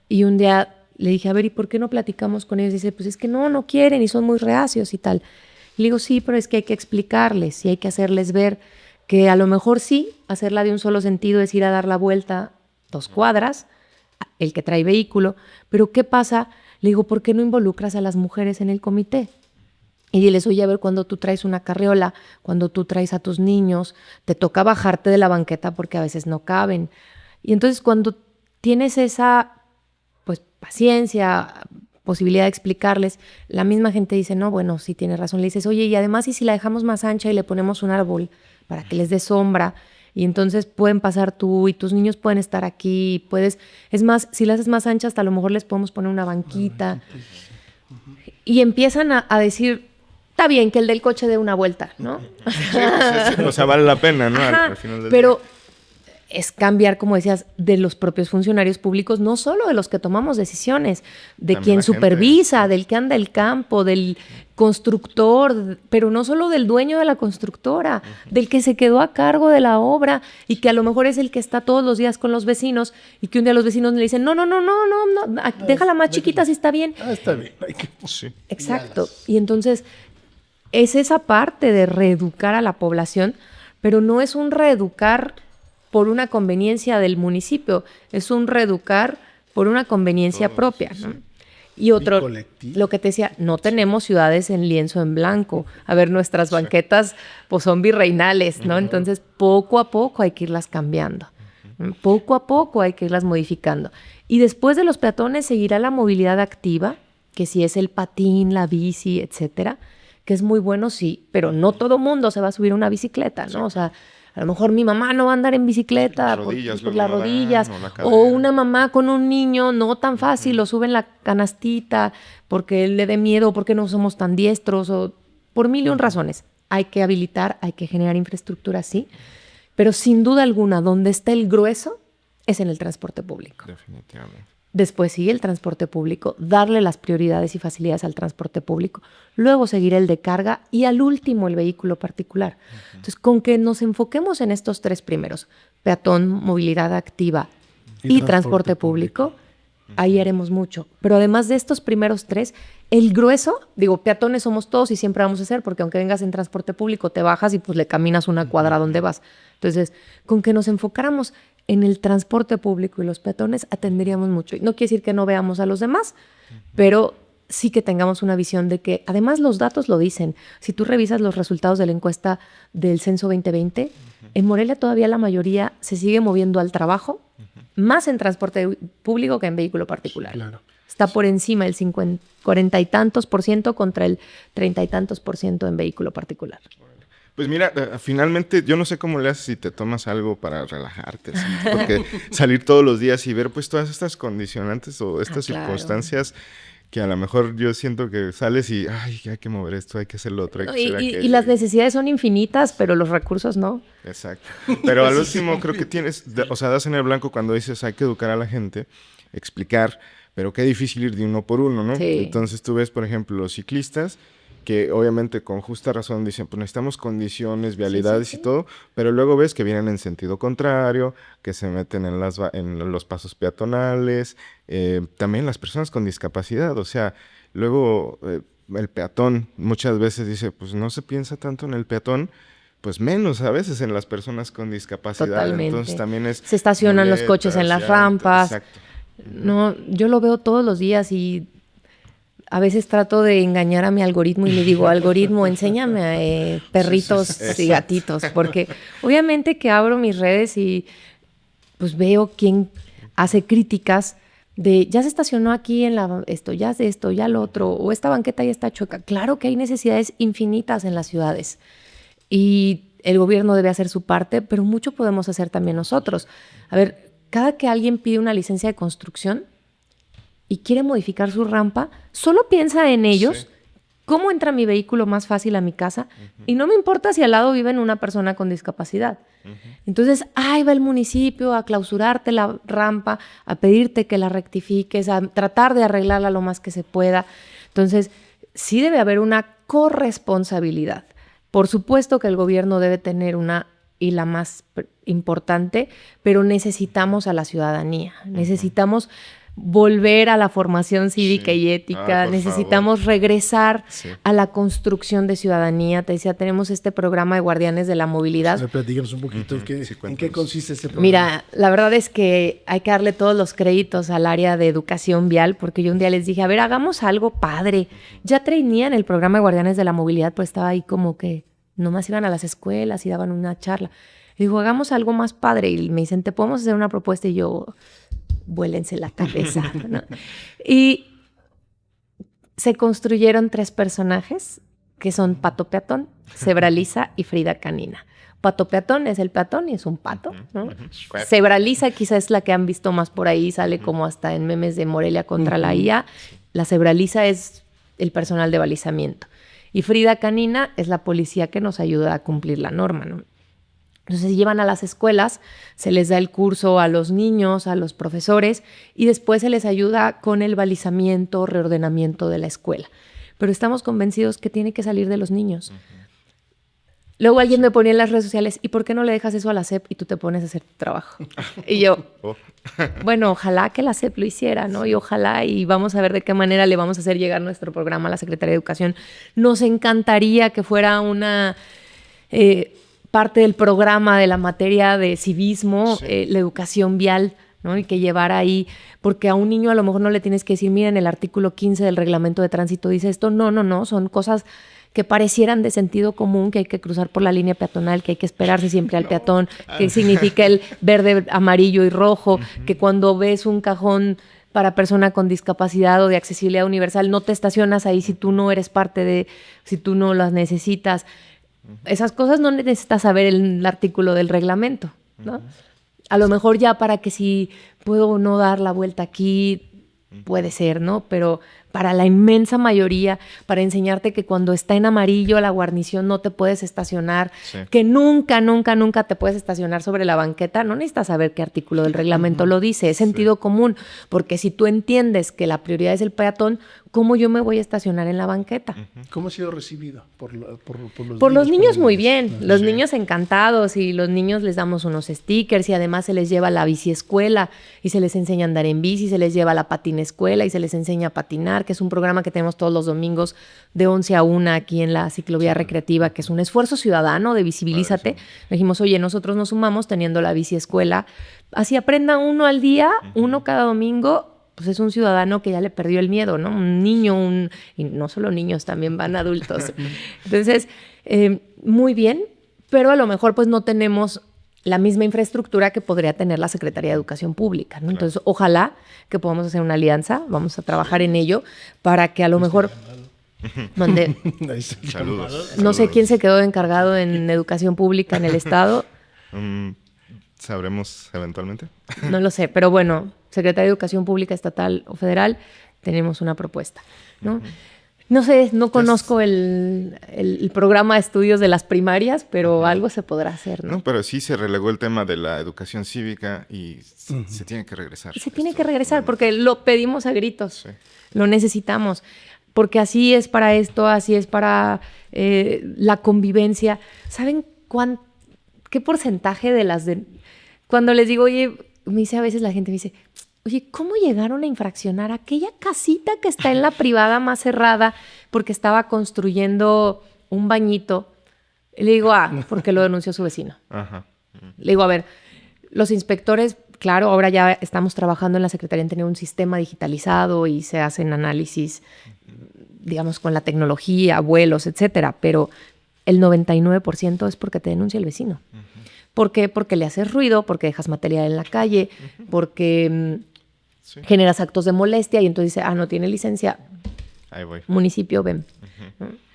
y un día le dije, a ver, ¿y por qué no platicamos con ellos? Dice, pues es que no quieren y son muy reacios y tal. Le digo, sí, pero es que hay que explicarles y hay que hacerles ver que a lo mejor sí, hacerla de un solo sentido es ir a dar la vuelta 2 cuadras, el que trae vehículo, pero ¿qué pasa? Le digo, ¿por qué no involucras a las mujeres en el comité? Y diles, oye, a ver, cuando tú traes una carriola, cuando tú traes a tus niños, te toca bajarte de la banqueta porque a veces no caben. Y entonces cuando tienes esa paciencia, posibilidad de explicarles, la misma gente dice, no, bueno, sí tienes razón. Le dices, oye, y además, ¿y si la dejamos más ancha y le ponemos un árbol para que les dé sombra? Y entonces pueden pasar tú y tus niños pueden estar aquí. Es más, si la haces más ancha, hasta a lo mejor les podemos poner una banquita. Y empiezan a decir, está bien que el del coche dé una vuelta, ¿no? Sí, o sea, vale la pena, ¿no? Al final del pero día. Es cambiar, como decías, de los propios funcionarios públicos, no solo de los que tomamos decisiones, de también quien supervisa, del que anda el campo, del constructor, pero no solo del dueño de la constructora, del que se quedó a cargo de la obra y que a lo mejor es el que está todos los días con los vecinos y que un día los vecinos le dicen, no, déjala más chiquita si está bien. Está bien. Sí. Exacto. Y entonces es esa parte de reeducar a la población, pero no es un reeducar por una conveniencia del municipio, es un reeducar por una conveniencia propia, ¿no? Sí. Y otro, lo que te decía, no tenemos ciudades en lienzo en blanco. A ver, nuestras banquetas pues son virreinales, ¿no? Entonces, poco a poco hay que irlas cambiando. Poco a poco hay que irlas modificando. Y después de los peatones seguirá la movilidad activa, que si es el patín, la bici, etcétera, que es muy bueno, sí, pero no todo mundo se va a subir a una bicicleta, ¿no? O sea, a lo mejor mi mamá no va a andar en bicicleta por las rodillas, o una mamá con un niño no tan fácil, lo sube en la canastita porque le dé miedo, porque no somos tan diestros, o por 1000 razones. Hay que habilitar, hay que generar infraestructura, sí, pero sin duda alguna, donde está el grueso es en el transporte público. Definitivamente. Después sigue el transporte público, darle las prioridades y facilidades al transporte público, luego seguir el de carga y al último el vehículo particular. Entonces, con que nos enfoquemos en estos 3 primeros, peatón, movilidad activa y transporte público, ahí haremos mucho. Pero además de estos primeros 3, el grueso, peatones somos todos y siempre vamos a ser, porque aunque vengas en transporte público, te bajas y pues le caminas una cuadra donde vas. Entonces, con que nos enfocáramos en el transporte público y los peatones, atenderíamos mucho. Y no quiere decir que no veamos a los demás, pero sí que tengamos una visión de que, además los datos lo dicen, si tú revisas los resultados de la encuesta del Censo 2020, en Morelia todavía la mayoría se sigue moviendo al trabajo, más en transporte público que en vehículo particular. Claro. Está por encima el 40 y tantos % contra el 30 y tantos % en vehículo particular. Pues mira, finalmente yo no sé cómo le haces si te tomas algo para relajarte, ¿sí? Porque salir todos los días y ver pues todas estas condicionantes o estas circunstancias que a lo mejor yo siento que sales y ay, hay que mover esto, hay que hacer lo otro. Hay que hacer aquello. Y las necesidades son infinitas, pero los recursos no. Exacto. Pero al último creo que das en el blanco cuando dices hay que educar a la gente, explicar, pero qué difícil ir de uno por uno, ¿no? Sí. Entonces tú ves, por ejemplo, los ciclistas que obviamente con justa razón dicen, pues necesitamos condiciones, vialidades y todo, pero luego ves que vienen en sentido contrario, que se meten en los pasos peatonales, también las personas con discapacidad, o sea, luego el peatón muchas veces dice, pues no se piensa tanto en el peatón, pues menos a veces en las personas con discapacidad. Totalmente. Entonces también se estacionan los coches en las rampas. Exacto. No, yo lo veo todos los días y a veces trato de engañar a mi algoritmo y le digo, algoritmo, enséñame perritos y gatitos, porque obviamente que abro mis redes y pues veo quién hace críticas de ya se estacionó aquí en esto, ya hace esto, ya lo otro, o esta banqueta ya está chueca. Claro que hay necesidades infinitas en las ciudades y el gobierno debe hacer su parte, pero mucho podemos hacer también nosotros. A ver, cada que alguien pide una licencia de construcción y quiere modificar su rampa, solo piensa en ellos, cómo entra mi vehículo más fácil a mi casa, y no me importa si al lado vive una persona con discapacidad. Entonces, ahí va el municipio a clausurarte la rampa, a pedirte que la rectifiques, a tratar de arreglarla lo más que se pueda. Entonces, sí debe haber una corresponsabilidad. Por supuesto que el gobierno debe tener una, y la más importante, pero necesitamos a la ciudadanía, necesitamos volver a la formación cívica y ética, necesitamos regresar a la construcción de ciudadanía. Te decía, tenemos este programa de Guardianes de la Movilidad. Platícanos un poquito en qué consiste este programa. Mira, la verdad es que hay que darle todos los créditos al área de educación vial, porque yo un día les dije, a ver, hagamos algo padre. Ya trainían el programa de Guardianes de la Movilidad, pues estaba ahí como que nomás iban a las escuelas y daban una charla. Y digo, hagamos algo más padre. Y me dicen, ¿te podemos hacer una propuesta? Y yo, vuélense la cabeza, ¿no? Y se construyeron 3 personajes que son Pato Peatón, Cebra Lisa y Frida Canina. Pato Peatón es el peatón y es un pato, ¿no? Cebra Lisa quizá es la que han visto más por ahí, sale como hasta en memes de Morelia contra la IA. La Cebra Lisa es el personal de balizamiento. Y Frida Canina es la policía que nos ayuda a cumplir la norma, ¿no? Entonces se llevan a las escuelas, se les da el curso a los niños, a los profesores, y después se les ayuda con el balizamiento, reordenamiento de la escuela. Pero estamos convencidos que tiene que salir de los niños. Luego alguien me ponía en las redes sociales, ¿y por qué no le dejas eso a la SEP y tú te pones a hacer tu trabajo? Y yo, bueno, ojalá que la SEP lo hiciera, ¿no? Y ojalá, y vamos a ver de qué manera le vamos a hacer llegar nuestro programa a la Secretaría de Educación. Nos encantaría que fuera una parte del programa de la materia de civismo, la educación vial, ¿no? Y que llevara ahí, porque a un niño a lo mejor no le tienes que decir, miren, el artículo 15 del reglamento de tránsito dice esto. No, son cosas que parecieran de sentido común, que hay que cruzar por la línea peatonal, que hay que esperarse siempre al peatón, que significa el verde, amarillo y rojo, que cuando ves un cajón para persona con discapacidad o de accesibilidad universal, no te estacionas ahí si tú no eres parte de, si tú no las necesitas. Esas cosas no necesitas saber el artículo del reglamento, ¿no? A lo mejor ya para que si puedo o no dar la vuelta aquí, puede ser, ¿no? Pero para la inmensa mayoría, para enseñarte que cuando está en amarillo la guarnición no te puedes estacionar, que nunca te puedes estacionar sobre la banqueta, no necesitas saber qué artículo del reglamento lo dice, es sentido común, porque si tú entiendes que la prioridad es el peatón, ¿cómo yo me voy a estacionar en la banqueta? ¿Cómo ha sido recibido por los niños? Muy bien, los niños encantados, y los niños les damos unos stickers y además se les lleva la bici escuela y se les enseña a andar en bici, se les lleva la patina escuela y se les enseña a patinar, que es un programa que tenemos todos los domingos de 11 a 1 aquí en la ciclovía recreativa, que es un esfuerzo ciudadano de Visibilízate. Dijimos, oye, nosotros nos sumamos teniendo la bici escuela, así aprenda uno al día, uno cada domingo, pues es un ciudadano que ya le perdió el miedo, ¿no? Un niño, y no solo niños, también van adultos. Entonces, muy bien, pero a lo mejor pues no tenemos la misma infraestructura que podría tener la Secretaría de Educación Pública, ¿no? Entonces, ojalá que podamos hacer una alianza, vamos a trabajar en ello para que a lo mejor... Donde, Saludos. No sé quién se quedó encargado en educación pública en el estado. ¿Sabremos eventualmente? No lo sé, pero bueno, Secretaría de Educación Pública estatal o federal, tenemos una propuesta, ¿no? No sé, no conozco el programa de estudios de las primarias, pero algo se podrá hacer, ¿no? No, pero sí se relegó el tema de la educación cívica y se tiene que regresar. Se tiene que regresar porque lo pedimos a gritos, sí. Lo necesitamos, porque así es para esto, así es para la convivencia. ¿Saben qué porcentaje de las de... Cuando les digo, oye, me dice a veces la gente, me dice... Oye, ¿cómo llegaron a infraccionar aquella casita que está en la privada más cerrada porque estaba construyendo un bañito? Y le digo, porque lo denunció su vecino. Ajá. Le digo, a ver, los inspectores, claro, ahora ya estamos trabajando en la Secretaría en tener un sistema digitalizado y se hacen análisis, digamos, con la tecnología, vuelos, etcétera, pero el 99% es porque te denuncia el vecino. ¿Por qué? Porque le haces ruido, porque dejas material en la calle, porque... Sí. Generas actos de molestia y entonces dice, no tiene licencia. Ahí voy. Municipio, ven.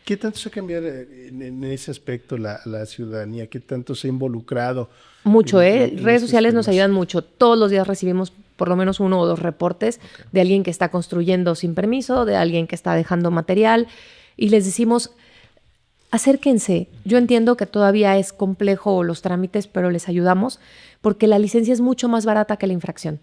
¿Qué tanto se ha cambiado en ese aspecto la ciudadanía? ¿Qué tanto se ha involucrado? Mucho, redes sociales nos ayudan mucho. Todos los días recibimos por lo menos 1 o 2 reportes de alguien que está construyendo sin permiso, de alguien que está dejando material y les decimos, acérquense. Yo entiendo que todavía es complejo los trámites, pero les ayudamos porque la licencia es mucho más barata que la infracción.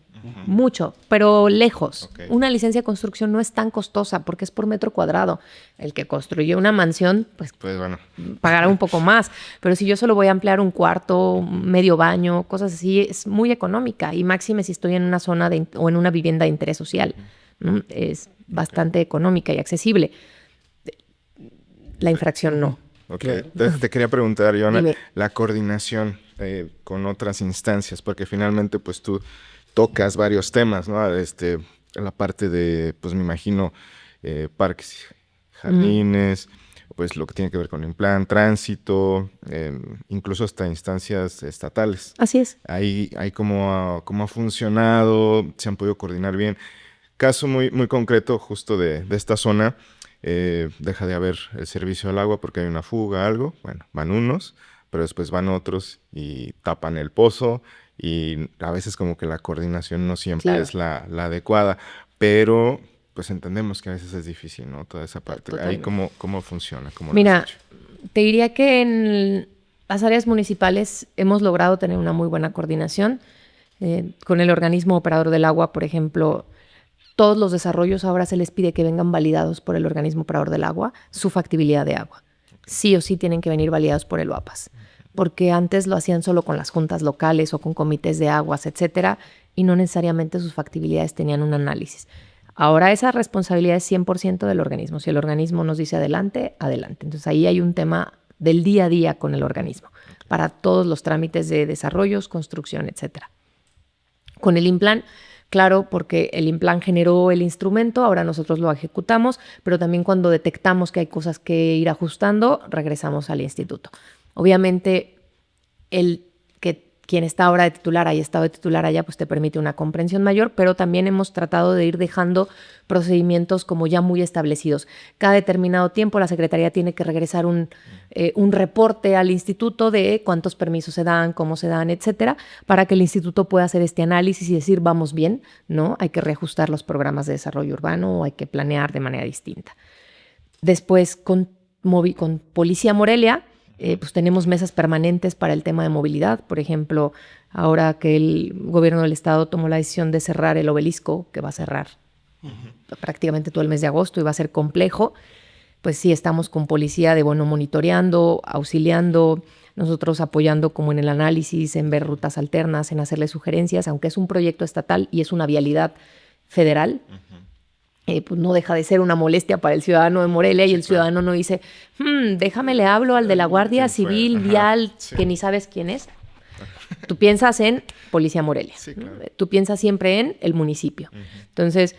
Mucho, pero lejos. Okay. Una licencia de construcción no es tan costosa porque es por metro cuadrado. El que construye una mansión, pues bueno, pagará un poco más. Pero si yo solo voy a ampliar un cuarto, medio baño, cosas así, es muy económica. Y máxime si estoy en una zona o en una vivienda de interés social. ¿No? Es bastante económica y accesible. La infracción no. Ok, entonces te quería preguntar, Joana, la coordinación con otras instancias, porque finalmente pues tú tocas varios temas, ¿no? La parte de, pues me imagino, parques, jardines, pues lo que tiene que ver con el plan, tránsito, incluso hasta instancias estatales. Así es. Ahí cómo ha funcionado, se han podido coordinar bien. Caso muy, muy concreto justo de esta zona, deja de haber el servicio del agua porque hay una fuga, algo. Bueno, van unos, pero después van otros y tapan el pozo. Y a veces como que la coordinación no siempre es la adecuada, pero pues entendemos que a veces es difícil, ¿no? Toda esa parte. Totalmente. Ahí cómo funciona. Mira, te diría que en las áreas municipales hemos logrado tener una muy buena coordinación. Con el organismo operador del agua, por ejemplo, todos los desarrollos ahora se les pide que vengan validados por el organismo operador del agua, su factibilidad de agua. Okay. Sí o sí tienen que venir validados por el UAPAS. Porque antes lo hacían solo con las juntas locales o con comités de aguas, etcétera, y no necesariamente sus factibilidades tenían un análisis. Ahora esa responsabilidad es 100% del organismo. Si el organismo nos dice adelante, adelante. Entonces ahí hay un tema del día a día con el organismo, para todos los trámites de desarrollos, construcción, etcétera. Con el INPLAN, claro, porque el INPLAN generó el instrumento, ahora nosotros lo ejecutamos, pero también cuando detectamos que hay cosas que ir ajustando, regresamos al instituto. Obviamente, quien está ahora de titular, haya estado de titular allá, pues te permite una comprensión mayor, pero también hemos tratado de ir dejando procedimientos como ya muy establecidos. Cada determinado tiempo la Secretaría tiene que regresar un reporte al instituto de cuántos permisos se dan, cómo se dan, etcétera, para que el instituto pueda hacer este análisis y decir, vamos bien, ¿no? Hay que reajustar los programas de desarrollo urbano o hay que planear de manera distinta. Después, con Policía Morelia, pues tenemos mesas permanentes para el tema de movilidad. Por ejemplo, ahora que el gobierno del estado tomó la decisión de cerrar el obelisco, que va a cerrar prácticamente todo el mes de agosto y va a ser complejo, pues sí estamos con policía monitoreando, auxiliando, nosotros apoyando como en el análisis, en ver rutas alternas, en hacerle sugerencias, aunque es un proyecto estatal y es una vialidad federal. Pues no deja de ser una molestia para el ciudadano de Morelia y el ciudadano no dice, déjame le hablo al de la Guardia Civil Vial, que ni sabes quién es. Tú piensas en Policía Morelia. Sí, claro. ¿No? Tú piensas siempre en el municipio. Entonces,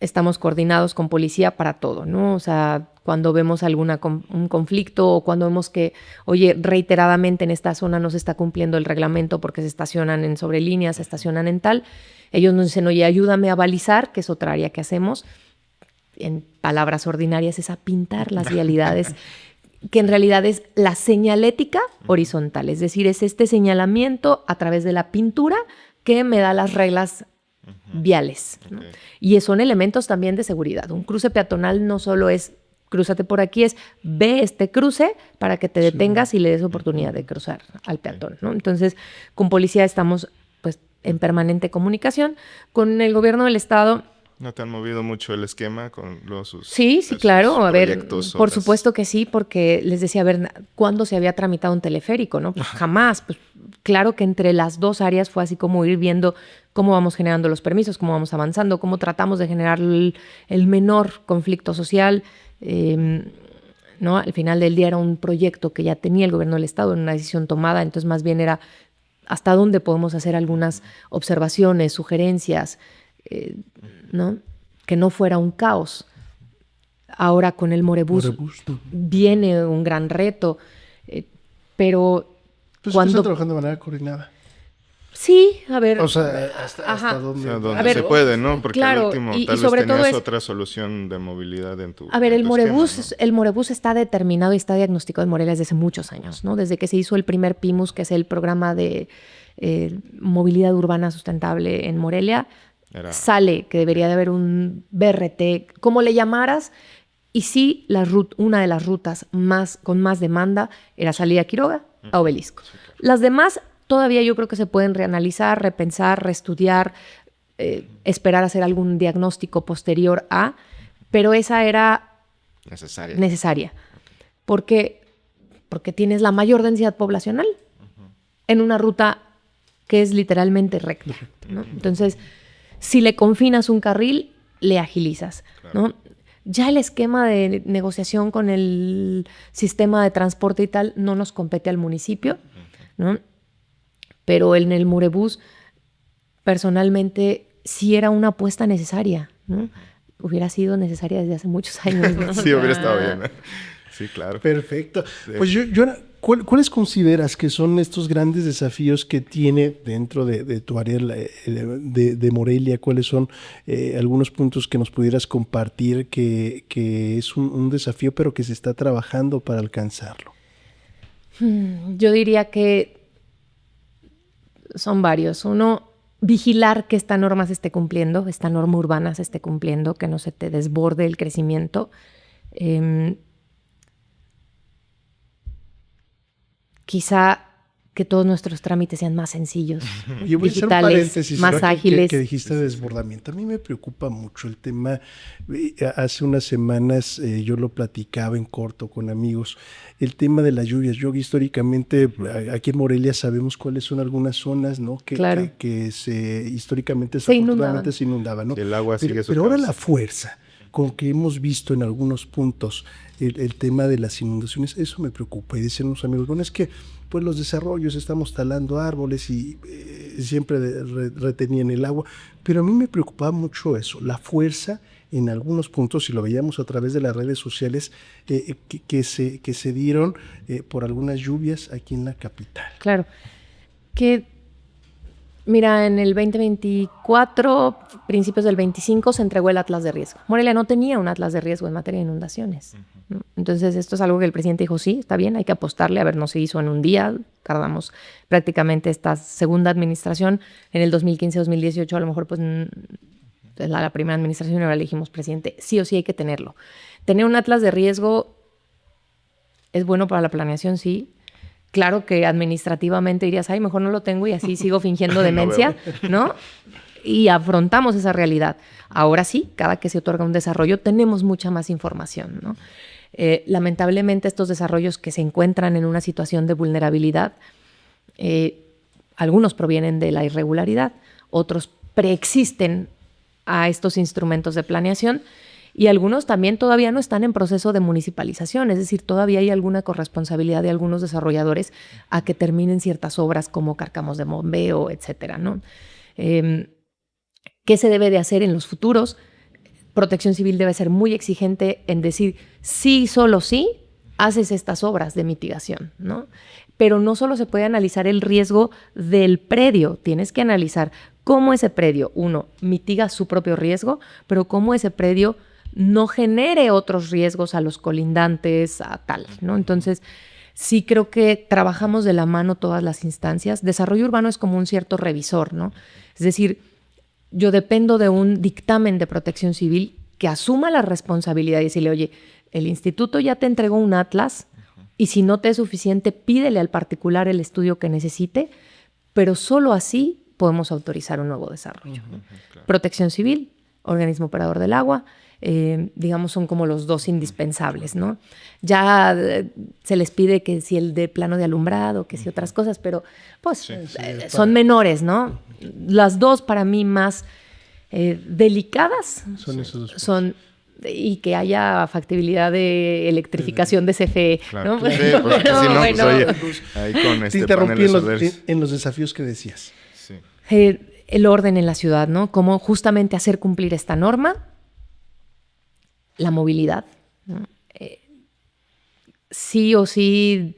estamos coordinados con policía para todo, ¿no? O sea, cuando vemos un conflicto o cuando vemos que, oye, reiteradamente en esta zona no se está cumpliendo el reglamento porque se estacionan en sobrelíneas, se estacionan en tal, ellos nos dicen, oye, ayúdame a balizar, que es otra área que hacemos. En palabras ordinarias es a pintar las vialidades, que en realidad es la señalética horizontal, es decir, es este señalamiento a través de la pintura que me da las reglas viales, ¿no? Y son elementos también de seguridad. Un cruce peatonal no solo es crúzate por aquí, es ve este cruce para que te detengas y le des oportunidad de cruzar al peatón, ¿no? Entonces, con policía estamos pues en permanente comunicación. Con el gobierno del estado... ¿No te han movido mucho el esquema con sus Sí, claro. A ver, por las... supuesto que sí, porque les decía, a ver, ¿cuándo se había tramitado un teleférico, no? Pues jamás. Pues claro que entre las dos áreas fue así como ir viendo cómo vamos generando los permisos, cómo vamos avanzando, cómo tratamos de generar el menor conflicto social. ¿No? Al final del día era un proyecto que ya tenía el gobierno del estado en una decisión tomada, entonces más bien era hasta dónde podemos hacer algunas observaciones, sugerencias, ¿no? Que no fuera un caos. Ahora con el Morebús viene un gran reto, pero pues cuando... están trabajando de manera coordinada. Sí, a ver... O sea, hasta dónde... O sea, donde a ver, se puede, ¿no? Porque claro, al último y tal sobre vez tenías todo es... otra solución de movilidad en tu... A ver, en el tu Morebús, esquema, ¿no? el Morebús está determinado y está diagnosticado en Morelia desde hace muchos años, ¿no? Desde que se hizo el primer PIMUS, que es el programa de movilidad urbana sustentable en Morelia, sale que debería de haber un BRT, como le llamaras, y sí, una de las rutas con más demanda era salir a Quiroga, a Obelisco. Sí, claro. Las demás todavía yo creo que se pueden reanalizar, repensar, reestudiar, esperar a hacer algún diagnóstico posterior a, pero esa era necesaria. Porque tienes la mayor densidad poblacional en una ruta que es literalmente recta, ¿no? Entonces, si le confinas un carril, le agilizas, ¿no? Ya el esquema de negociación con el sistema de transporte y tal no nos compete al municipio, ¿no? Pero en el Morebús, personalmente, sí era una apuesta necesaria, ¿no? Hubiera sido necesaria desde hace muchos años, ¿no? Sí, hubiera estado bien, ¿eh? Sí, claro. Perfecto. Sí. Pues yo ¿cuáles consideras que son estos grandes desafíos que tiene dentro de tu área de Morelia? ¿Cuáles son algunos puntos que nos pudieras compartir que es un desafío, pero que se está trabajando para alcanzarlo? Yo diría que son varios. Uno, vigilar que esta norma se esté cumpliendo, esta norma urbana se esté cumpliendo, que no se te desborde el crecimiento. Quizá que todos nuestros trámites sean más sencillos, yo voy digitales, a hacer un paréntesis, más ágiles. Que dijiste de desbordamiento. A mí me preocupa mucho el tema. Hace unas semanas yo lo platicaba en corto con amigos, el tema de las lluvias. Yo históricamente, aquí en Morelia sabemos cuáles son algunas zonas, ¿no? Que históricamente se inundaban, ¿no? El agua sigue su pero ahora cauce. la fuerza con que hemos visto en algunos puntos el tema de las inundaciones, eso me preocupa. Y dicen unos amigos, bueno, es que pues los desarrollos, estamos talando árboles y siempre retenían el agua, pero a mí me preocupaba mucho eso, la fuerza en algunos puntos, y lo veíamos a través de las redes sociales, que se dieron por algunas lluvias aquí en la capital. Claro, mira, en el 2024, principios del 25, se entregó el Atlas de Riesgo. Morelia no tenía un Atlas de Riesgo en materia de inundaciones, ¿no? Entonces, esto es algo que el presidente dijo, sí, está bien, hay que apostarle. A ver, no se hizo en un día, tardamos prácticamente esta segunda administración. En el 2015-2018, a lo mejor, pues, la primera administración, ahora le dijimos, presidente, sí o sí hay que tenerlo. Tener un Atlas de Riesgo es bueno para la planeación, sí. Claro que administrativamente dirías, ay, mejor no lo tengo y así sigo fingiendo demencia, ¿no? Y afrontamos esa realidad. Ahora sí, cada que se otorga un desarrollo tenemos mucha más información, ¿no? Lamentablemente estos desarrollos que se encuentran en una situación de vulnerabilidad, algunos provienen de la irregularidad, otros preexisten a estos instrumentos de planeación Y algunos también todavía no están en proceso de municipalización, es decir, todavía hay alguna corresponsabilidad de algunos desarrolladores a que terminen ciertas obras como Cárcamos de bombeo, etcétera, ¿no? ¿Qué se debe de hacer en los futuros? Protección Civil debe ser muy exigente en decir sí, solo sí, haces estas obras de mitigación, ¿no? Pero no solo se puede analizar el riesgo del predio, tienes que analizar cómo ese predio, uno, mitiga su propio riesgo, pero cómo ese predio no genere otros riesgos a los colindantes, a tal, ¿no? Entonces, sí creo que trabajamos de la mano todas las instancias. Desarrollo urbano es como un cierto revisor, ¿no? Es decir, yo dependo de un dictamen de Protección Civil que asuma la responsabilidad y decirle, oye, el instituto ya te entregó un atlas y si no te es suficiente, pídele al particular el estudio que necesite, pero solo así podemos autorizar un nuevo desarrollo. Claro. Protección Civil, organismo operador del agua, digamos, son como los dos indispensables, ¿no? Ya se les pide que si el de plano de alumbrado, que si otras cosas, pero pues son menores, ¿no? Las dos para mí más delicadas son esos dos. Son y que haya factibilidad de electrificación de CFE, claro, ¿no? Claro. Sí, pues, si no, bueno, pues, oye, ahí con te interrumpí en los desafíos que decías. Sí. El orden en la ciudad, ¿no? Cómo justamente hacer cumplir esta norma, la movilidad, ¿no? Sí o sí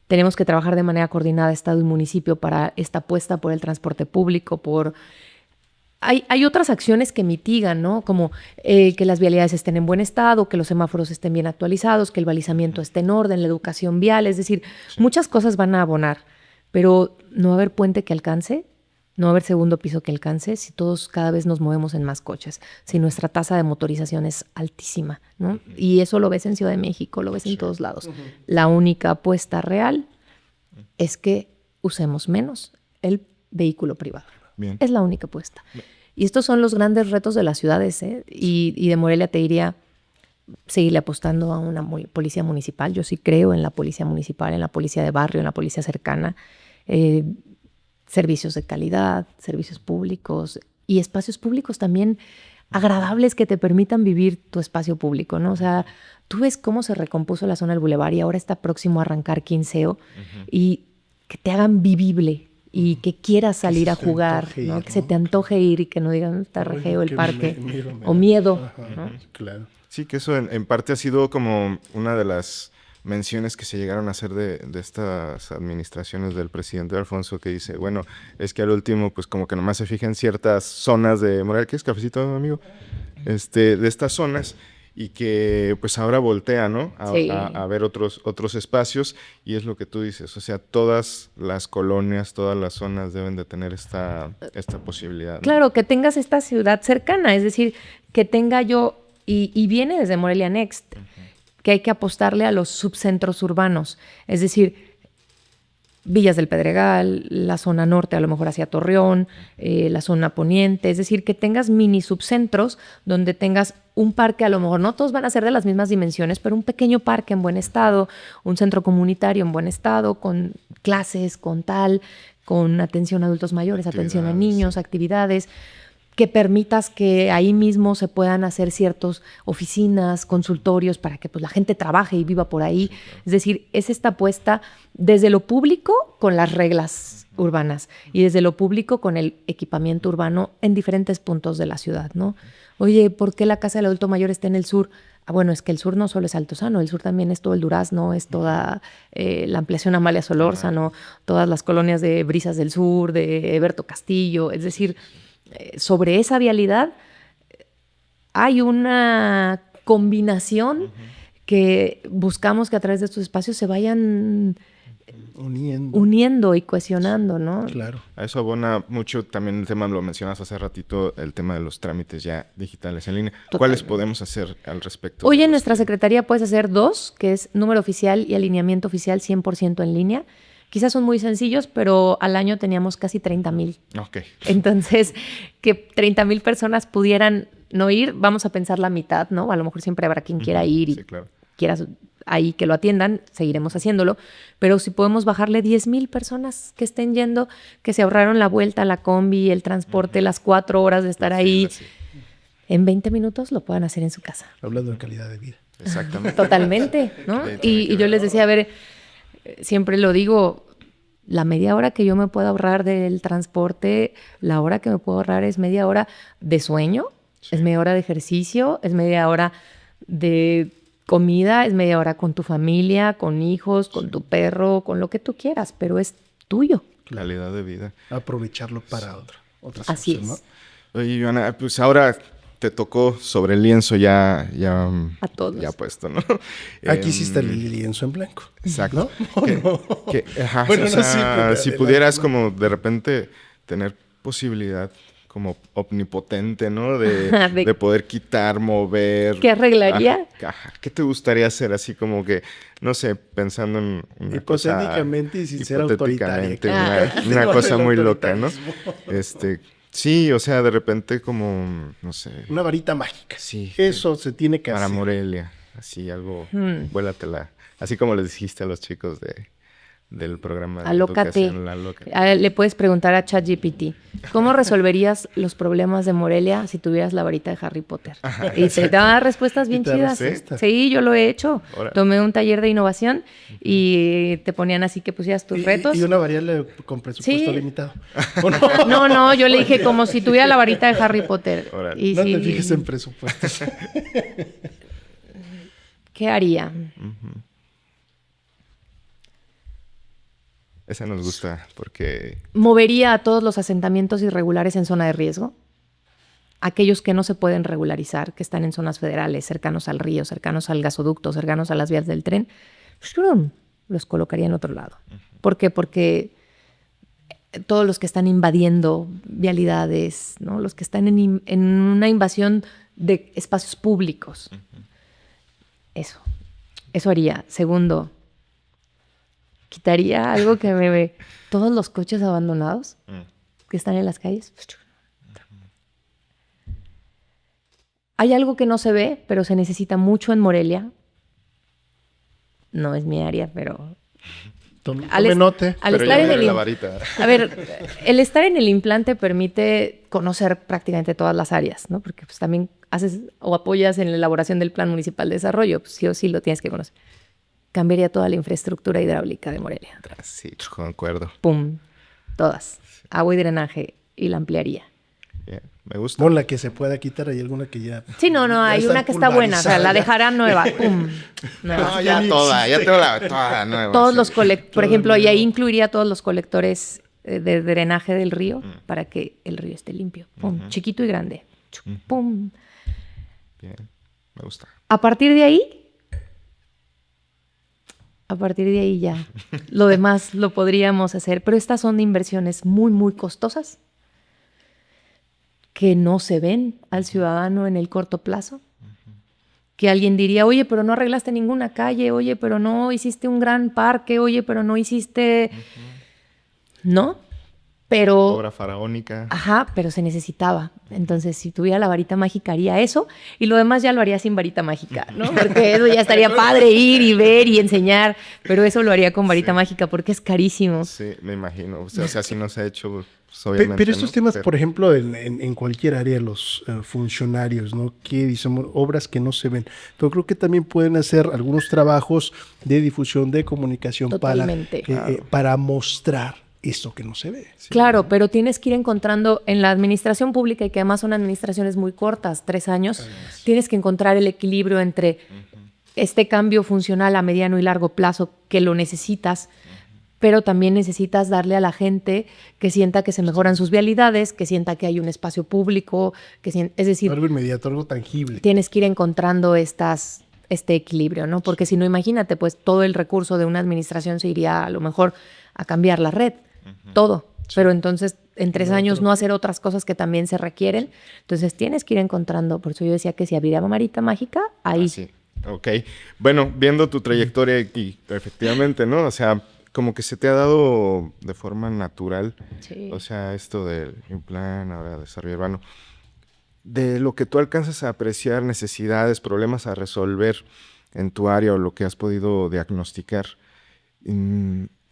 tenemos que trabajar de manera coordinada Estado y municipio para esta apuesta por el transporte público, Hay otras acciones que mitigan, ¿no? Como que las vialidades estén en buen estado, que los semáforos estén bien actualizados, que el balizamiento esté en orden, la educación vial, es decir, muchas cosas van a abonar, pero no va a haber puente que alcance, no va a haber segundo piso que alcance si todos cada vez nos movemos en más coches, si nuestra tasa de motorización es altísima, ¿no? Y eso lo ves en Ciudad de México, lo ves en todos lados. La única apuesta real es que usemos menos el vehículo privado. Bien. Es la única apuesta. Bien. Y estos son los grandes retos de las ciudades, ¿eh? Y de Morelia te diría seguirle apostando a una policía municipal. Yo sí creo en la policía municipal, en la policía de barrio, en la policía cercana. Servicios de calidad, servicios públicos y espacios públicos también agradables que te permitan vivir tu espacio público, ¿no? O sea, tú ves cómo se recompuso la zona del Boulevard y ahora está próximo a arrancar Quinceo y que te hagan vivible y que quieras salir a jugar, ¿no? Ir, que se te antoje ir y que no digan, está re feo el parque, o miedo. Ajá, ¿no? Claro. Sí, que eso en parte ha sido como una de las menciones que se llegaron a hacer de estas administraciones del presidente Alfonso, que dice, bueno, es que al último, pues como que nomás se fija en ciertas zonas de Morelia. ¿Qué es cafecito, amigo? De estas zonas, y que pues ahora voltea, ¿no? A ver otros espacios, y es lo que tú dices, o sea, todas las colonias, todas las zonas deben de tener esta posibilidad, ¿no? Claro, que tengas esta ciudad cercana, es decir, que tenga yo, y viene desde Morelia Next, que hay que apostarle a los subcentros urbanos, es decir, Villas del Pedregal, la zona norte, a lo mejor hacia Torreón, la zona poniente, es decir, que tengas mini subcentros donde tengas un parque, a lo mejor no todos van a ser de las mismas dimensiones, pero un pequeño parque en buen estado, un centro comunitario en buen estado, con clases, con atención a adultos mayores, atención a niños, actividades, que permitas que ahí mismo se puedan hacer ciertas oficinas, consultorios, para que pues, la gente trabaje y viva por ahí. Sí, claro. Es decir, es esta apuesta desde lo público con las reglas urbanas y desde lo público con el equipamiento urbano en diferentes puntos de la ciudad, ¿no? Oye, ¿por qué la Casa del Adulto Mayor está en el sur? Bueno, es que el sur no solo es Altozano, el sur también es todo el Durazno, es toda la ampliación Amalia Solórzano, todas las colonias de Brisas del Sur, de Eberto Castillo, es decir, sobre esa vialidad hay una combinación que buscamos que a través de estos espacios se vayan uniendo y cohesionando, ¿no? Claro. A eso abona mucho también el tema, lo mencionas hace ratito, el tema de los trámites ya digitales en línea. Totalmente. ¿Cuáles podemos hacer al respecto? Hoy en nuestra secretaría puedes hacer 2, que es número oficial y alineamiento oficial 100% en línea. Quizás son muy sencillos, pero al año teníamos casi 30,000. Okay. Entonces, que 30,000 personas pudieran no ir, vamos a pensar la mitad, ¿no? A lo mejor siempre habrá quien quiera ir y claro, quieras ahí que lo atiendan, seguiremos haciéndolo. Pero si podemos bajarle 10,000 personas que estén yendo, que se ahorraron la vuelta, la combi, el transporte, las 4 horas de estar ahí. en 20 minutos lo puedan hacer en su casa. Hablando de calidad de vida. Exactamente. Totalmente, ¿no? Y yo les decía, a ver, siempre lo digo, la media hora que yo me puedo ahorrar del transporte, la hora que me puedo ahorrar es media hora de sueño, es media hora de ejercicio, es media hora de comida, es media hora con tu familia, con hijos, con tu perro, con lo que tú quieras, pero es tuyo. Calidad de vida. Aprovecharlo para otras Así cosas, es. ¿no? Oye, Joana, pues ahora te tocó sobre el lienzo ya A todos. ya puesto, ¿no? Aquí sí está el lienzo en blanco. Exacto. ¿No? Ajá, Bueno, o sea, sí, pero si adelante, pudieras ¿no? como de repente tener posibilidad como omnipotente, ¿no? De- De poder quitar, mover. ¿Qué arreglaría? Ajá. ¿Qué te gustaría hacer así como que, no sé, pensando en una Hipotéticamente cosa, y sin ser autoritaria. hipotéticamente, una No, cosa del muy loca, ¿no? autoritarismo. Sí, o sea, de repente como, no sé, Una varita mágica. Sí. Eso se tiene que para hacer. Morelia, así algo, vuélatela. Así como les dijiste a los chicos del programa de Alócate. educación, alócate. Le puedes preguntar a ChatGPT, ¿cómo resolverías los problemas de Morelia si tuvieras la varita de Harry Potter? Y te da respuestas bien Y te da chidas. respuestas. Sí, yo lo he hecho. Ahora. Tomé un taller de innovación y te ponían así que pusieras tus retos. Y una variable con presupuesto Sí. limitado. No, yo le dije como si tuviera la varita de Harry Potter. Órale. Y No sí, te fijes en presupuestos. ¿qué haría? Esa nos gusta porque Movería a todos los asentamientos irregulares en zona de riesgo. Aquellos que no se pueden regularizar, que están en zonas federales, cercanos al río, cercanos al gasoducto, cercanos a las vías del tren, ¡shum!, los colocaría en otro lado. ¿Por qué? Porque todos los que están invadiendo vialidades, ¿no? Los que están en una invasión de espacios públicos. Eso haría. Segundo, quitaría algo que me ve. Todos los coches abandonados que están en las calles. Hay algo que no se ve, pero se necesita mucho en Morelia. No es mi área, pero... Tome Al note. al pero estar ya en muere el la varita. A ver, el estar en el implante permite conocer prácticamente todas las áreas, ¿no? Porque pues también haces o apoyas en la elaboración del Plan Municipal de Desarrollo, pues sí o sí lo tienes que conocer. Cambiaría toda la infraestructura hidráulica de Morelia. Sí, concuerdo. ¡Pum! Todas. Agua y drenaje. Y la ampliaría. Bien, me gusta. Pon la que se pueda quitar, hay alguna que ya... Sí, no, ya hay una que está buena. O sea, la dejarán nueva. ¡Pum! Nueva. No, ya toda, ya tengo toda nueva. Todos sí. los colectores, por ejemplo, y ahí incluiría todos los colectores de drenaje del río para que el río esté limpio. ¡Pum! Chiquito y grande. ¡Pum! Bien, me gusta. A partir de ahí ya, lo demás lo podríamos hacer, pero estas son inversiones muy, muy costosas que no se ven al ciudadano en el corto plazo. Que alguien diría, oye, pero no arreglaste ninguna calle, oye, pero no hiciste un gran parque, oye, pero no hiciste... ¿No? Pero... Obra faraónica. Ajá, pero se necesitaba. Entonces, si tuviera la varita mágica, haría eso. Y lo demás ya lo haría sin varita mágica, ¿no? Porque eso ya estaría padre, ir y ver y enseñar. Pero eso lo haría con varita mágica porque es carísimo. Sí, me imagino. O sea, si no se ha hecho, pues, obviamente, Pero estos ¿no? temas, Pero- por ejemplo, en cualquier área, los funcionarios, ¿no? Que dicen obras que no se ven. Pero creo que también pueden hacer algunos trabajos de difusión, de comunicación Totalmente. para mostrar esto que no se ve. Claro, pero tienes que ir encontrando en la administración pública, y que además son administraciones muy cortas, 3 años, tienes que encontrar el equilibrio entre este cambio funcional a mediano y largo plazo que lo necesitas, pero también necesitas darle a la gente que sienta que se mejoran sus vialidades, que sienta que hay un espacio público, es decir, Algo inmediato, algo tangible. tienes que ir encontrando este equilibrio, ¿no? Porque si no, imagínate, pues todo el recurso de una administración se iría a lo mejor a cambiar la red, todo. Pero entonces, en 3 años no hacer otras cosas que también se requieren. Entonces, tienes que ir encontrando. Por eso yo decía que si habría varita mágica, ahí. Sí, ok. Bueno, viendo tu trayectoria y efectivamente, ¿no? O sea, como que se te ha dado de forma natural, Sí. o sea, esto del plan, ahora desarrollo urbano, de lo que tú alcanzas a apreciar, necesidades, problemas a resolver en tu área o lo que has podido diagnosticar.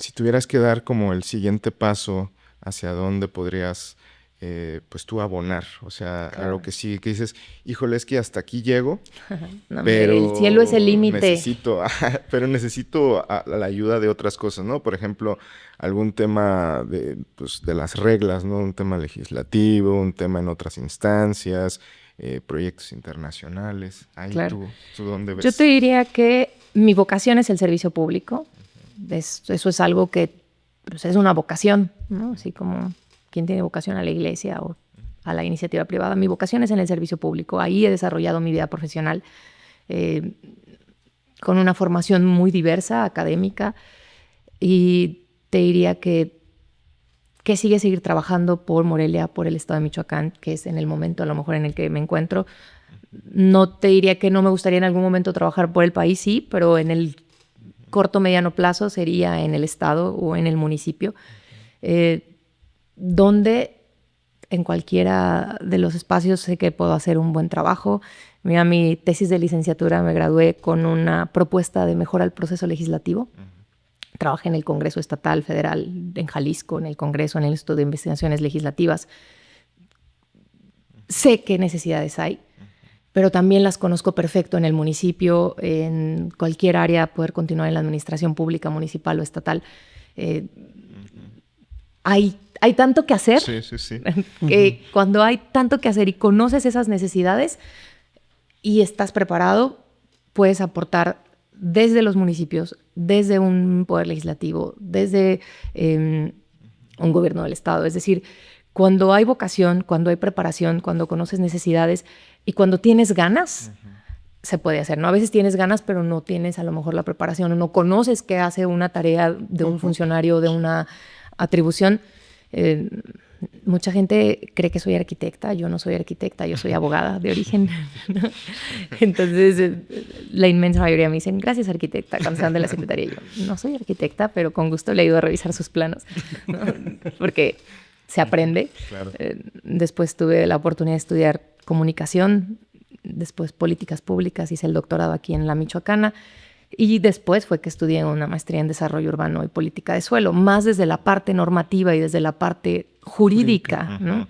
Si tuvieras que dar como el siguiente paso hacia dónde podrías pues tú abonar, o sea, claro. Algo que sí, que dices, híjole, es que hasta aquí llego, no, pero el cielo es el límite. Pero necesito la ayuda de otras cosas, ¿no? Por ejemplo, algún tema pues, de las reglas, ¿no? Un tema legislativo, un tema en otras instancias, proyectos internacionales. Ahí claro. ¿Tú dónde ves? Yo te diría que mi vocación es el servicio público. Eso es algo que pues, es una vocación, ¿no? Así como quien tiene vocación a la iglesia o a la iniciativa privada. Mi vocación es en el servicio público. Ahí he desarrollado mi vida profesional con una formación muy diversa, académica, y te diría que sigue seguir trabajando por Morelia, por el estado de Michoacán, que es en el momento a lo mejor en el que me encuentro. No te diría que no me gustaría en algún momento trabajar por el país, sí, pero en el corto, mediano plazo sería en el estado o en el municipio, donde en cualquiera de los espacios sé que puedo hacer un buen trabajo. Mira, mi tesis de licenciatura me gradué con una propuesta de mejora al proceso legislativo. Trabajé en el Congreso Estatal Federal en Jalisco, en el Congreso, en el Instituto de Investigaciones Legislativas. Sé qué necesidades hay, pero también las conozco perfecto en el municipio, en cualquier área, poder continuar en la administración pública, municipal o estatal. Hay tanto que hacer, sí. Que cuando hay tanto que hacer y conoces esas necesidades y estás preparado, puedes aportar desde los municipios, desde un poder legislativo, desde un gobierno del estado. Es decir, cuando hay vocación, cuando hay preparación, cuando conoces necesidades y cuando tienes ganas, se puede hacer, ¿no? A veces tienes ganas, pero no tienes a lo mejor la preparación o no conoces qué hace una tarea de un funcionario, de una atribución. Mucha gente cree que soy arquitecta. Yo no soy arquitecta, yo soy abogada de origen, ¿no? Entonces la inmensa mayoría me dicen gracias arquitecta cuando se van de la secretaría. Yo no soy arquitecta, pero con gusto le ayudo a revisar sus planos, ¿no? Porque se aprende. Claro. Después tuve la oportunidad de estudiar comunicación, después políticas públicas, hice el doctorado aquí en la Michoacana. Y después fue que estudié una maestría en desarrollo urbano y política de suelo, más desde la parte normativa y desde la parte jurídica, ¿no?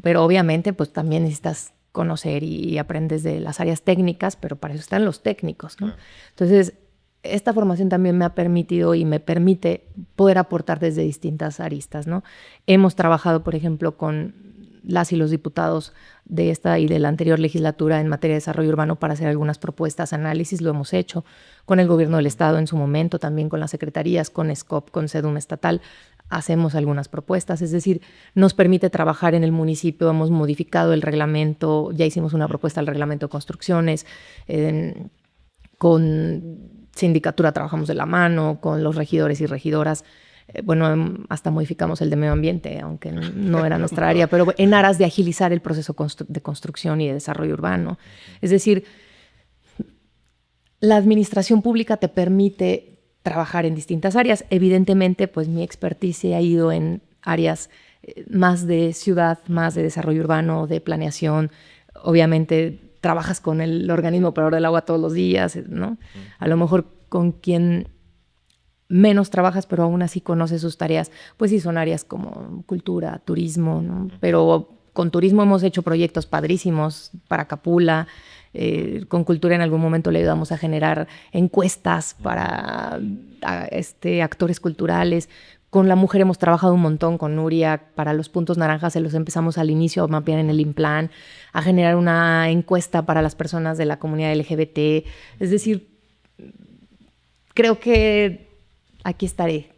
Pero obviamente pues también necesitas conocer y aprendes de las áreas técnicas, pero para eso están los técnicos, ¿no? Entonces, esta formación también me ha permitido y me permite poder aportar desde distintas aristas, ¿no? Hemos trabajado, por ejemplo, con las y los diputados de esta y de la anterior legislatura en materia de desarrollo urbano para hacer algunas propuestas, análisis, lo hemos hecho con el gobierno del estado en su momento, también con las secretarías, con SCOP, con SEDUM estatal, hacemos algunas propuestas, es decir, nos permite trabajar en el municipio, hemos modificado el reglamento, ya hicimos una propuesta al reglamento de construcciones, con sindicatura trabajamos de la mano, con los regidores y regidoras. Bueno, hasta modificamos el de medio ambiente, aunque no era nuestra área, pero en aras de agilizar el proceso de construcción y de desarrollo urbano. Es decir, la administración pública te permite trabajar en distintas áreas. Evidentemente, pues mi expertise ha ido en áreas más de ciudad, más de desarrollo urbano, de planeación. Obviamente, trabajas con el organismo operador del agua todos los días, ¿no? A lo mejor con quien menos trabajas, pero aún así conoces sus tareas, pues sí son áreas como cultura, turismo, ¿no? Pero con turismo hemos hecho proyectos padrísimos para Capula, con cultura en algún momento le ayudamos a generar encuestas para actores culturales. Con la mujer hemos trabajado un montón, con Nuria, para los puntos naranjas se los empezamos al inicio a mapear en el INPLAN, a generar una encuesta para las personas de la comunidad LGBT. Es decir, creo que aquí estaré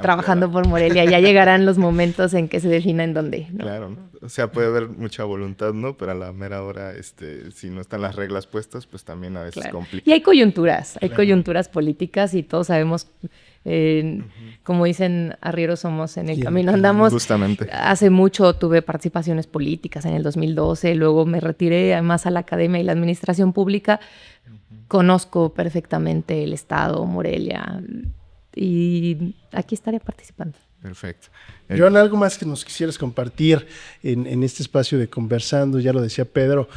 trabajando por Morelia. Ya llegarán los momentos en que se defina en dónde, ¿no? Claro, ¿no? O sea, puede haber mucha voluntad, ¿no? Pero a la mera hora, si no están las reglas puestas, pues también a veces complica. Y hay coyunturas, coyunturas políticas y todos sabemos, como dicen arrieros somos, en el camino andamos. Justamente. Hace mucho tuve participaciones políticas en el 2012, luego me retiré más a la academia y la administración pública. Conozco perfectamente el estado, Morelia, y aquí estaré participando. Perfecto. Joan, algo más que nos quisieras compartir en este espacio de Conversando, ya lo decía Pedro,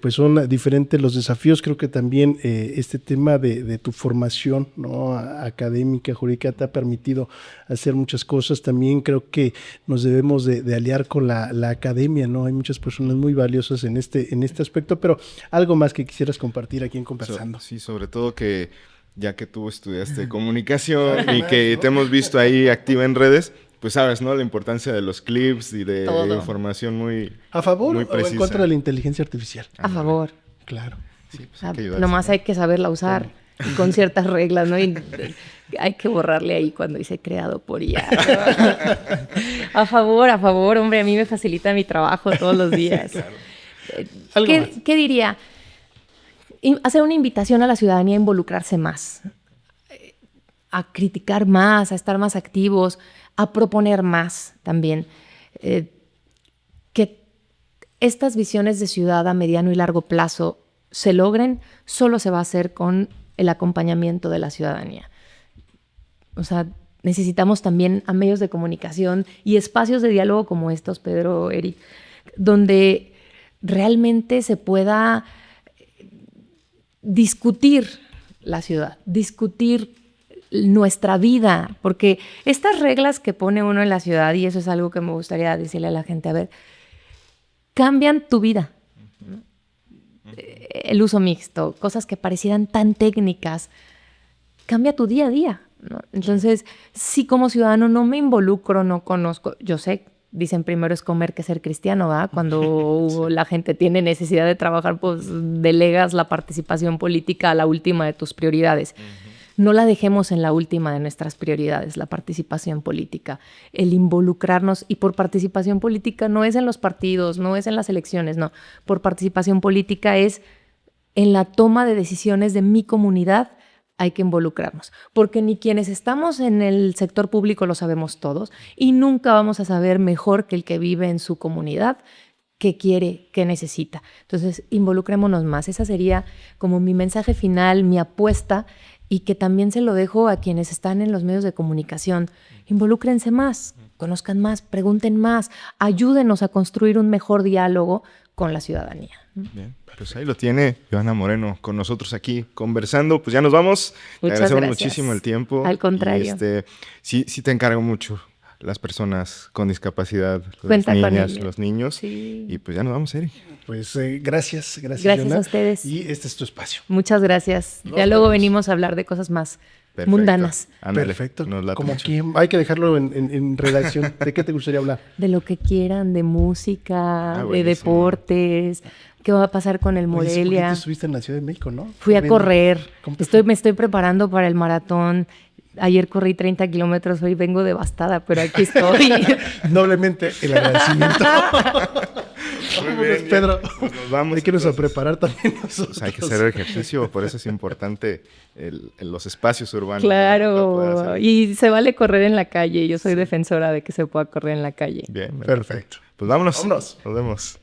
pues son diferentes los desafíos, creo que también este tema de tu formación, ¿no?, académica, jurídica, te ha permitido hacer muchas cosas. También creo que nos debemos de aliar con la academia, ¿no? Hay muchas personas muy valiosas en este aspecto, pero algo más que quisieras compartir aquí en Conversando. Sí, sobre todo que ya que tú estudiaste comunicación y que te hemos visto ahí activa en redes, pues sabes, ¿no? La importancia de los clips y de información muy ¿A favor muy o en contra de la inteligencia artificial? A favor. Claro. Sí, pues hay que ayudarse, nomás ¿no? hay que saberla usar con ciertas reglas, ¿no? Y hay que borrarle ahí cuando dice creado por IA. A favor, hombre, a mí me facilita mi trabajo todos los días. Claro. ¿Qué diría? Hacer una invitación a la ciudadanía a involucrarse más, a criticar más, a estar más activos, a proponer más también. Que estas visiones de ciudad a mediano y largo plazo se logren, solo se va a hacer con el acompañamiento de la ciudadanía. O sea, necesitamos también a medios de comunicación y espacios de diálogo como estos, Pedro, Eric, donde realmente se pueda discutir la ciudad, discutir nuestra vida, porque estas reglas que pone uno en la ciudad, y eso es algo que me gustaría decirle a la gente, a ver, cambian tu vida. El uso mixto, cosas que parecieran tan técnicas, cambia tu día a día, ¿no? Entonces, si como ciudadano no me involucro, no conozco, yo sé, dicen primero es comer que ser cristiano, ¿va? Cuando la gente tiene necesidad de trabajar, pues delegas la participación política a la última de tus prioridades. No la dejemos en la última de nuestras prioridades, la participación política, el involucrarnos. Y por participación política no es en los partidos, no es en las elecciones, no. Por participación política es en la toma de decisiones de mi comunidad, hay que involucrarnos. Porque ni quienes estamos en el sector público lo sabemos todos y nunca vamos a saber mejor que el que vive en su comunidad qué quiere, qué necesita. Entonces, involucrémonos más. Esa sería como mi mensaje final, mi apuesta, y que también se lo dejo a quienes están en los medios de comunicación. Involúcrense más, conozcan más, pregunten más, ayúdenos a construir un mejor diálogo con la ciudadanía. Bien, pues ahí lo tiene Joana Moreno con nosotros aquí conversando. Pues ya nos vamos. Te agradecemos muchísimo el tiempo. Al contrario. Sí te encargo mucho las personas con discapacidad, Cuenta las con niñas, ellos. los niños. Sí. Y pues ya nos vamos, Eric. Pues gracias Joana, a ustedes. Y este es tu espacio. Muchas gracias. Ya luego venimos a hablar de cosas más mundanas. Ándale, perfecto. nos late Como mucho. que hay que dejarlo en redacción. ¿De qué te gustaría hablar? De lo que quieran, de música, de buenísimo. deportes, qué va a pasar con el Oye, Morelia. tú estuviste en la Ciudad de México, ¿no? Fui a Corriendo. correr, ¿Cómo te fue? me estoy preparando para el maratón. Ayer corrí 30 kilómetros, hoy vengo devastada, pero aquí estoy. Noblemente el agradecimiento. Muy bien, Pedro. Pues nos vamos. Hay que irnos a entonces. preparar también nosotros. Pues hay que hacer ejercicio, por eso es importante los espacios urbanos. Para poder Claro, hacer- y se vale correr en la calle. Yo soy defensora de que se pueda correr en la calle. Bien, Perfecto. Pues vámonos. Vámonos. Nos vemos.